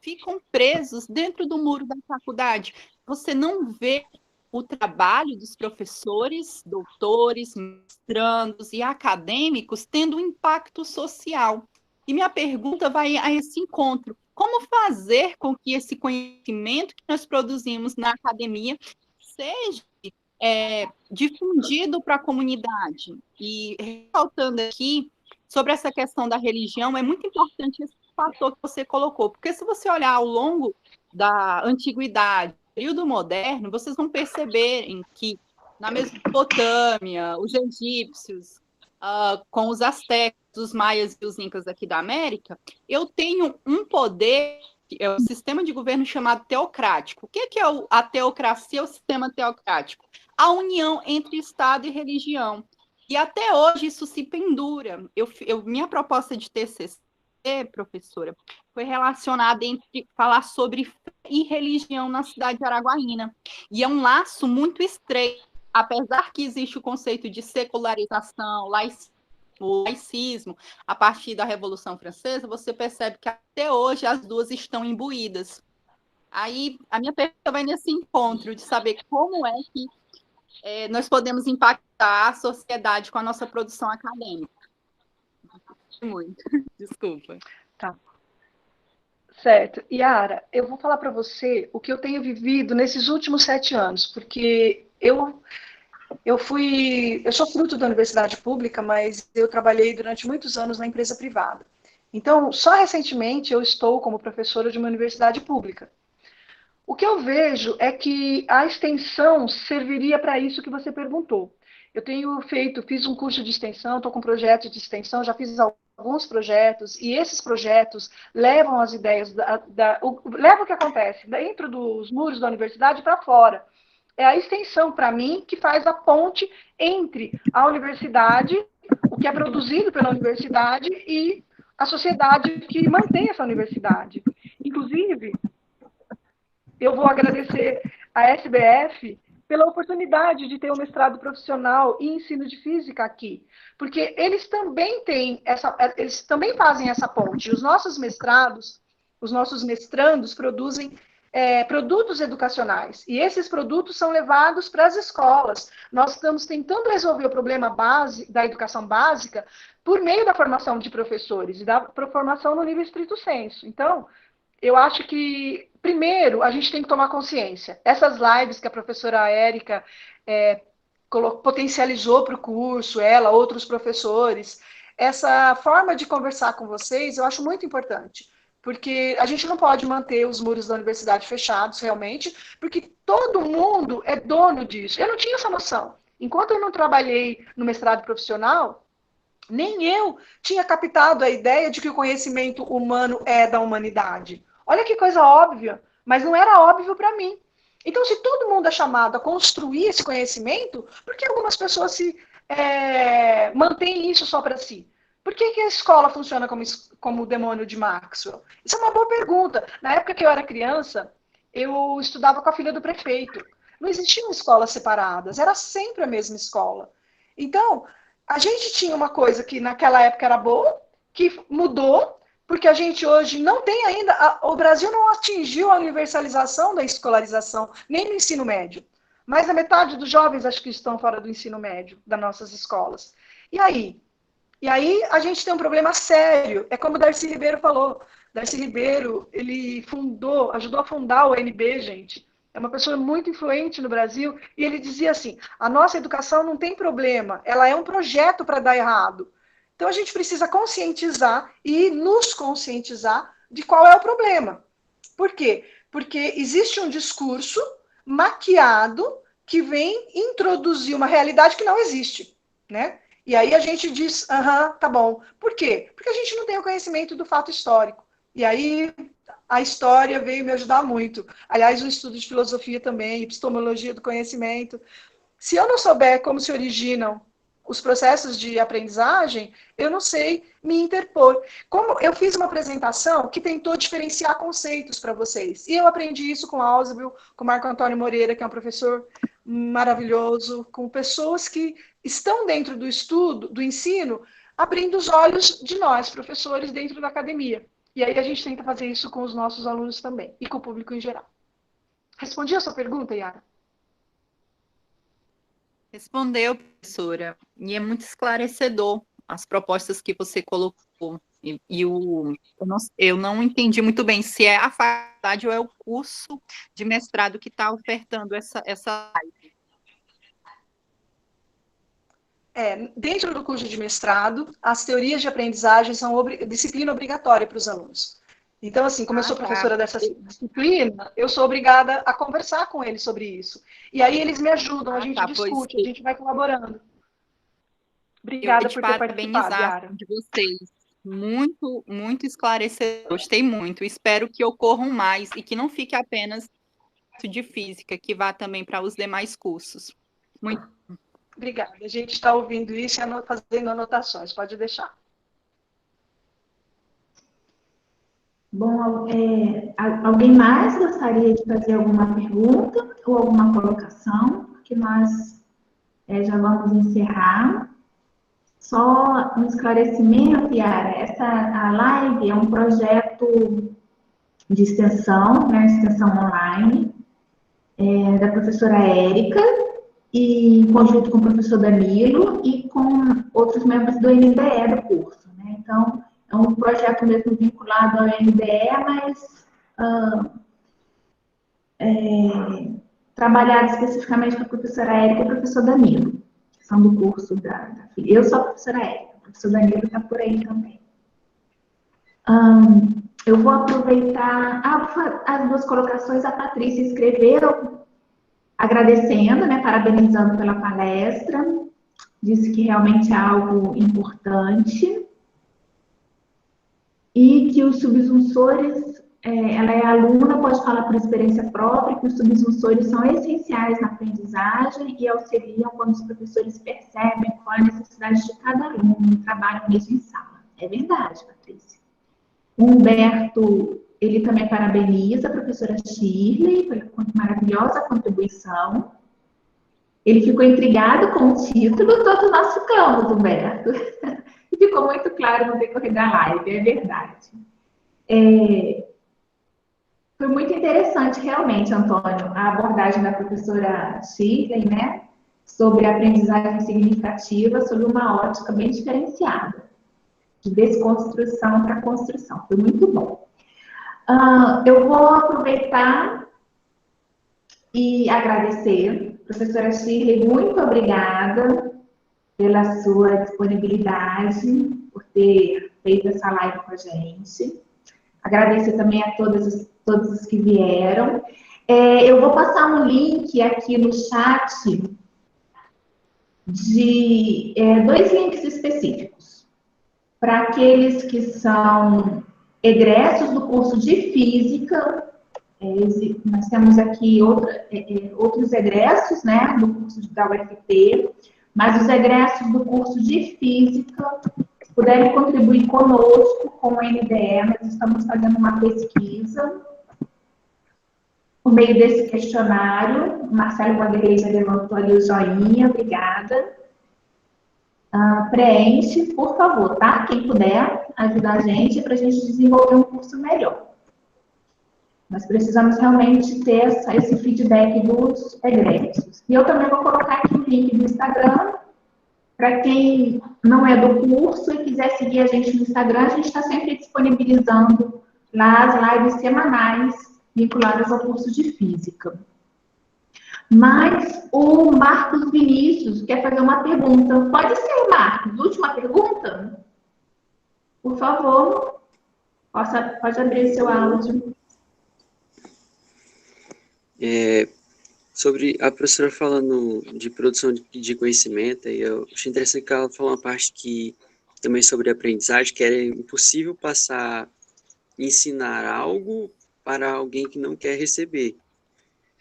ficam presos dentro do muro da faculdade? Você não vê o trabalho dos professores, doutores, mestrandos e acadêmicos tendo um impacto social. E minha pergunta vai a esse encontro. Como fazer com que esse conhecimento que nós produzimos na academia seja difundido para a comunidade? E ressaltando aqui, sobre essa questão da religião, é muito importante esse fator que você colocou, porque se você olhar ao longo da antiguidade, período moderno, vocês vão perceberem que na Mesopotâmia, os egípcios, com os astecas, os maias e os incas aqui da América, eu tenho um poder, é um sistema de governo chamado teocrático. O que é a teocracia, o sistema teocrático? A união entre Estado e religião. E até hoje isso se pendura. Minha proposta de TCC, professora, foi relacionada entre falar sobre fé e religião na cidade de Araguaína. E é um laço muito estreito, apesar que existe o conceito de secularização, laicismo, a partir da Revolução Francesa, você percebe que até hoje as duas estão imbuídas. Aí a minha pergunta vai nesse encontro de saber como é que nós podemos impactar a sociedade com a nossa produção acadêmica. Muito, desculpa. Tá. Certo. Yara, eu vou falar para você o que eu tenho vivido nesses últimos 7 anos, porque eu sou fruto da universidade pública, mas eu trabalhei durante muitos anos na empresa privada. Então, só recentemente eu estou como professora de uma universidade pública. O que eu vejo é que a extensão serviria para isso que você perguntou. Eu fiz um curso de extensão, estou com projetos de extensão, já fiz alguns projetos, e esses projetos levam as ideias, levam o que acontece dentro dos muros da universidade para fora. É a extensão, para mim, que faz a ponte entre a universidade, o que é produzido pela universidade, e a sociedade que mantém essa universidade. Inclusive, eu vou agradecer a SBF, pela oportunidade de ter um mestrado profissional em ensino de física aqui, porque eles também eles também fazem essa ponte. Os nossos mestrados, os nossos mestrandos produzem produtos educacionais, e esses produtos são levados para as escolas. Nós estamos tentando resolver o problema da educação básica por meio da formação de professores e da formação no nível estrito sensu. Então, eu acho que, primeiro, a gente tem que tomar consciência. Essas lives que a professora Érica potencializou para o curso, ela, outros professores, essa forma de conversar com vocês, eu acho muito importante. Porque a gente não pode manter os muros da universidade fechados, realmente, porque todo mundo é dono disso. Eu não tinha essa noção. Enquanto eu não trabalhei no mestrado profissional, nem eu tinha captado a ideia de que o conhecimento humano é da humanidade. Olha que coisa óbvia, mas não era óbvio para mim. Então, se todo mundo é chamado a construir esse conhecimento, por que algumas pessoas mantêm isso só para si? Por que a escola funciona como o demônio de Maxwell? Isso é uma boa pergunta. Na época que eu era criança, eu estudava com a filha do prefeito. Não existiam escolas separadas, era sempre a mesma escola. Então, a gente tinha uma coisa que naquela época era boa, que mudou, porque a gente hoje não tem ainda... O Brasil não atingiu a universalização da escolarização, nem no ensino médio. Mais da metade dos jovens acho que estão fora do ensino médio, das nossas escolas. E aí a gente tem um problema sério. É como o Darcy Ribeiro falou. Darcy Ribeiro, ele ajudou a fundar o UNB, gente. É uma pessoa muito influente no Brasil. E ele dizia assim, a nossa educação não tem problema. Ela é um projeto para dar errado. Então, a gente precisa conscientizar e nos conscientizar de qual é o problema. Por quê? Porque existe um discurso maquiado que vem introduzir uma realidade que não existe, né? E aí a gente diz, tá bom. Por quê? Porque a gente não tem o conhecimento do fato histórico. E aí a história veio me ajudar muito. Aliás, o estudo de filosofia também, epistemologia do conhecimento. Se eu não souber como se originam os processos de aprendizagem, eu não sei me interpor. Como eu fiz uma apresentação que tentou diferenciar conceitos para vocês. E eu aprendi isso com o Ausubel, com o Marco Antônio Moreira, que é um professor maravilhoso, com pessoas que estão dentro do estudo, do ensino, abrindo os olhos de nós, professores, dentro da academia. E aí a gente tenta fazer isso com os nossos alunos também, e com o público em geral. Respondi a sua pergunta, Yara? Respondeu, professora. E é muito esclarecedor as propostas que você colocou. Eu não entendi muito bem se é a faculdade ou é o curso de mestrado que está ofertando essa live. Dentro do curso de mestrado, as teorias de aprendizagem são disciplina obrigatória para os alunos. Então, assim, como eu sou professora dessa disciplina, eu sou obrigada a conversar com eles sobre isso. E aí eles me ajudam, a gente discute, a gente vai colaborando. Obrigada por ter participado, Yara. De vocês. Muito, muito esclarecedor. Gostei muito. Espero que ocorram mais e que não fique apenas de física, que vá também para os demais cursos. Muito. Obrigada. A gente está ouvindo isso e fazendo anotações. Pode deixar. Bom, alguém mais gostaria de fazer alguma pergunta ou alguma colocação? Porque nós já vamos encerrar. Só um esclarecimento, Yara, a live é um projeto de extensão, né, extensão online, da professora Érica, e em conjunto com o professor Danilo e com outros membros do NBE do curso, né? Então, é um projeto mesmo vinculado ao NBE, mas trabalhado especificamente com a professora Érica e o professor Danilo, que são do curso da filha. Eu sou a professora Érica, o professor Danilo está por aí também. Eu vou aproveitar as duas colocações. A Patrícia escreveu agradecendo, né, parabenizando pela palestra, disse que realmente é algo importante e que os subjunctores, ela é aluna, pode falar por experiência própria, que os subjunctores são essenciais na aprendizagem e auxiliam quando os professores percebem qual é a necessidade de cada aluno e trabalham mesmo em sala. É verdade, Patrícia. O Humberto, ele também parabeniza a professora Shirley pela maravilhosa contribuição Ele ficou intrigado com o título, todo o nosso campus, Humberto. E ficou muito claro no decorrer da live, é verdade. Foi muito interessante, realmente, Antônio, a abordagem da professora Shirley, né? Sobre a aprendizagem significativa, sob uma ótica bem diferenciada, de desconstrução para construção. Foi muito bom. Eu vou aproveitar e agradecer. Professora Shirley, muito obrigada pela sua disponibilidade, por ter feito essa live com a gente. Agradecer também a todos os que vieram. Eu vou passar um link aqui no chat de 2 links específicos. Para aqueles que são egressos do curso de Física, nós temos aqui outros egressos, né, do curso da UFT, mas os egressos do curso de Física, se puderem contribuir conosco com o NDE, nós estamos fazendo uma pesquisa por meio desse questionário. O Marcelo Vanderlei já levantou ali o joinha, obrigada. Preenche, por favor, tá? Quem puder ajudar a gente para a gente desenvolver um curso melhor. Nós precisamos realmente ter esse feedback dos egressos. E eu também vou colocar aqui o link do Instagram. Para quem não é do curso e quiser seguir a gente no Instagram, a gente está sempre disponibilizando lá as lives semanais vinculadas ao curso de Física. Mas o Marcos Vinícius quer fazer uma pergunta. Pode ser, Marcos? Última pergunta? Por favor, pode abrir seu áudio. Sobre a professora falando de produção de conhecimento, eu achei interessante que ela falou uma parte que também sobre aprendizagem, que era impossível ensinar algo para alguém que não quer receber.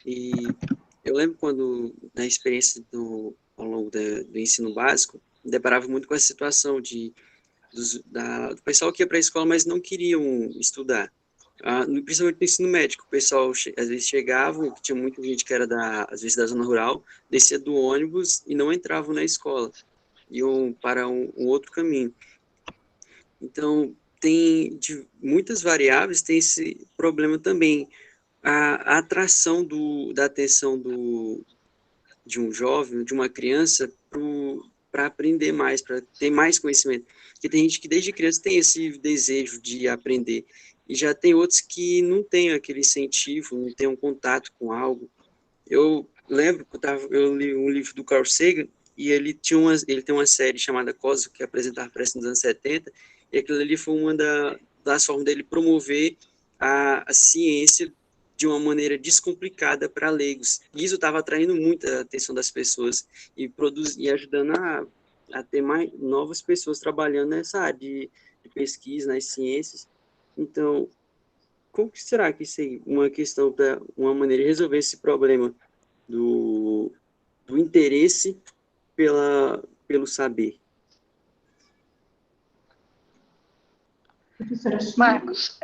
E eu lembro quando, na experiência ao longo do ensino básico, me deparava muito com a situação do pessoal que ia para a escola, mas não queriam estudar. Principalmente no ensino médico, o pessoal às vezes chegava, tinha muita gente que era às vezes da zona rural, descia do ônibus e não entravam na escola, iam para um outro caminho. Então, muitas variáveis, tem esse problema também, a atração da atenção de um jovem, de uma criança, para aprender mais, para ter mais conhecimento. Porque tem gente que desde criança tem esse desejo de aprender, e já tem outros que não têm aquele incentivo, não têm um contato com algo. Eu lembro que eu li um livro do Carl Sagan, e ele tem uma série chamada Cosmos, que apresentava parece nos anos 70, e aquilo ali foi uma das formas dele promover a ciência de uma maneira descomplicada para leigos. E isso estava atraindo muita atenção das pessoas e ajudando a ter mais novas pessoas trabalhando nessa área de pesquisa, nas ciências. Então, como que será que isso é uma questão para uma maneira de resolver esse problema do interesse pelo saber? Marcos,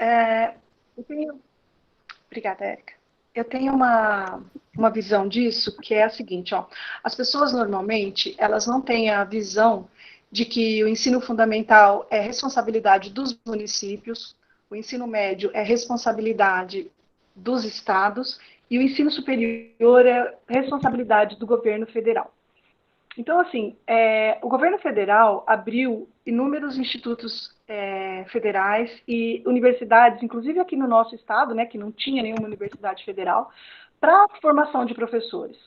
obrigada, Érica. Eu tenho uma visão disso que é a seguinte, as pessoas normalmente, elas não têm a visão de que o ensino fundamental é responsabilidade dos municípios, o ensino médio é responsabilidade dos estados e o ensino superior é responsabilidade do governo federal. Então, assim, o governo federal abriu inúmeros institutos federais e universidades, inclusive aqui no nosso estado, né, que não tinha nenhuma universidade federal, para a formação de professores.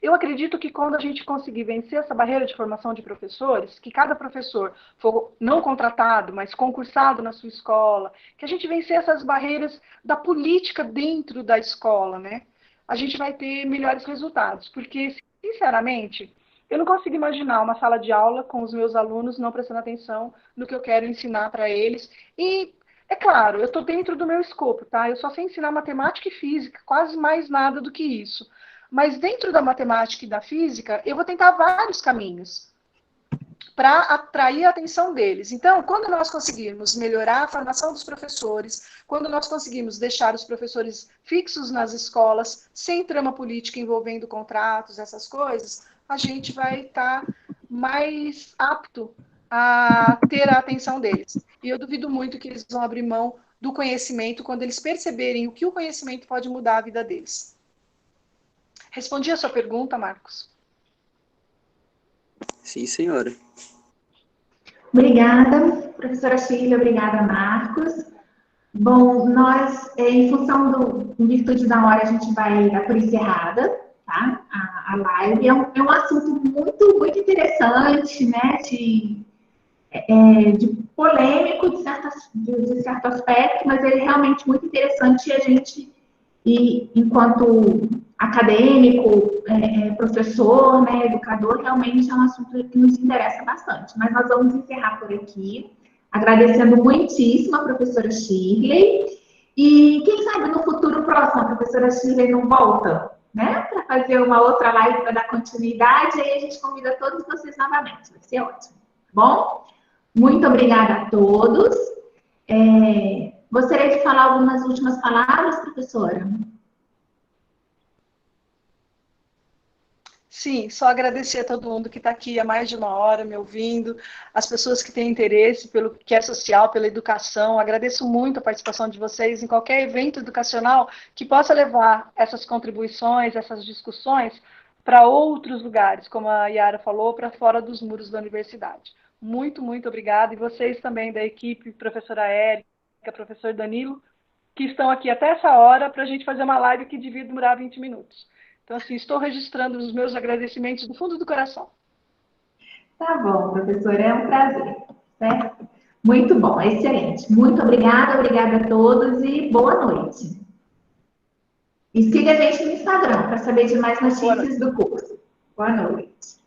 Eu acredito que quando a gente conseguir vencer essa barreira de formação de professores, que cada professor for não contratado, mas concursado na sua escola, que a gente vencer essas barreiras da política dentro da escola, né, a gente vai ter melhores resultados. Porque, sinceramente, eu não consigo imaginar uma sala de aula com os meus alunos não prestando atenção no que eu quero ensinar para eles. E, é claro, eu estou dentro do meu escopo, tá? Eu só sei ensinar matemática e física, quase mais nada do que isso. Mas dentro da matemática e da física, eu vou tentar vários caminhos. para atrair a atenção deles. Então, quando nós conseguirmos melhorar a formação dos professores, quando nós conseguirmos deixar os professores fixos nas escolas, sem trama política envolvendo contratos, essas coisas, a gente vai estar mais apto a ter a atenção deles. E eu duvido muito que eles vão abrir mão do conhecimento quando eles perceberem o que o conhecimento pode mudar a vida deles. Respondi a sua pergunta, Marcos? Sim, senhora. Obrigada, professora Shirley, obrigada, Marcos. Bom, nós, em função em virtude da hora, a gente vai dar por encerrada, tá? A live. É um assunto muito, muito interessante, né? De polêmico, de certo aspecto, mas ele é realmente muito interessante e a gente, enquanto acadêmico, professor, né, educador, realmente é um assunto que nos interessa bastante. Mas nós vamos encerrar por aqui, agradecendo muitíssimo a professora Shirley. E quem sabe no futuro próximo a professora Shirley não volta, né, para fazer uma outra live para dar continuidade, e aí a gente convida todos vocês novamente, vai ser ótimo, tá bom? Muito obrigada a todos. Gostaria de falar algumas últimas palavras, professora? Sim, só agradecer a todo mundo que está aqui há mais de uma hora me ouvindo, as pessoas que têm interesse pelo que é social, pela educação. Agradeço muito a participação de vocês em qualquer evento educacional que possa levar essas contribuições, essas discussões para outros lugares, como a Yara falou, para fora dos muros da universidade. Muito, muito obrigada. E vocês também da equipe, professora Érica, professor Danilo, que estão aqui até essa hora para a gente fazer uma live que devia demorar 20 minutos. Então, assim, estou registrando os meus agradecimentos do fundo do coração. Tá bom, professora, é um prazer, certo? Muito bom, excelente. Muito obrigada a todos e boa noite. E siga a gente no Instagram para saber de mais notícias do curso. Boa noite.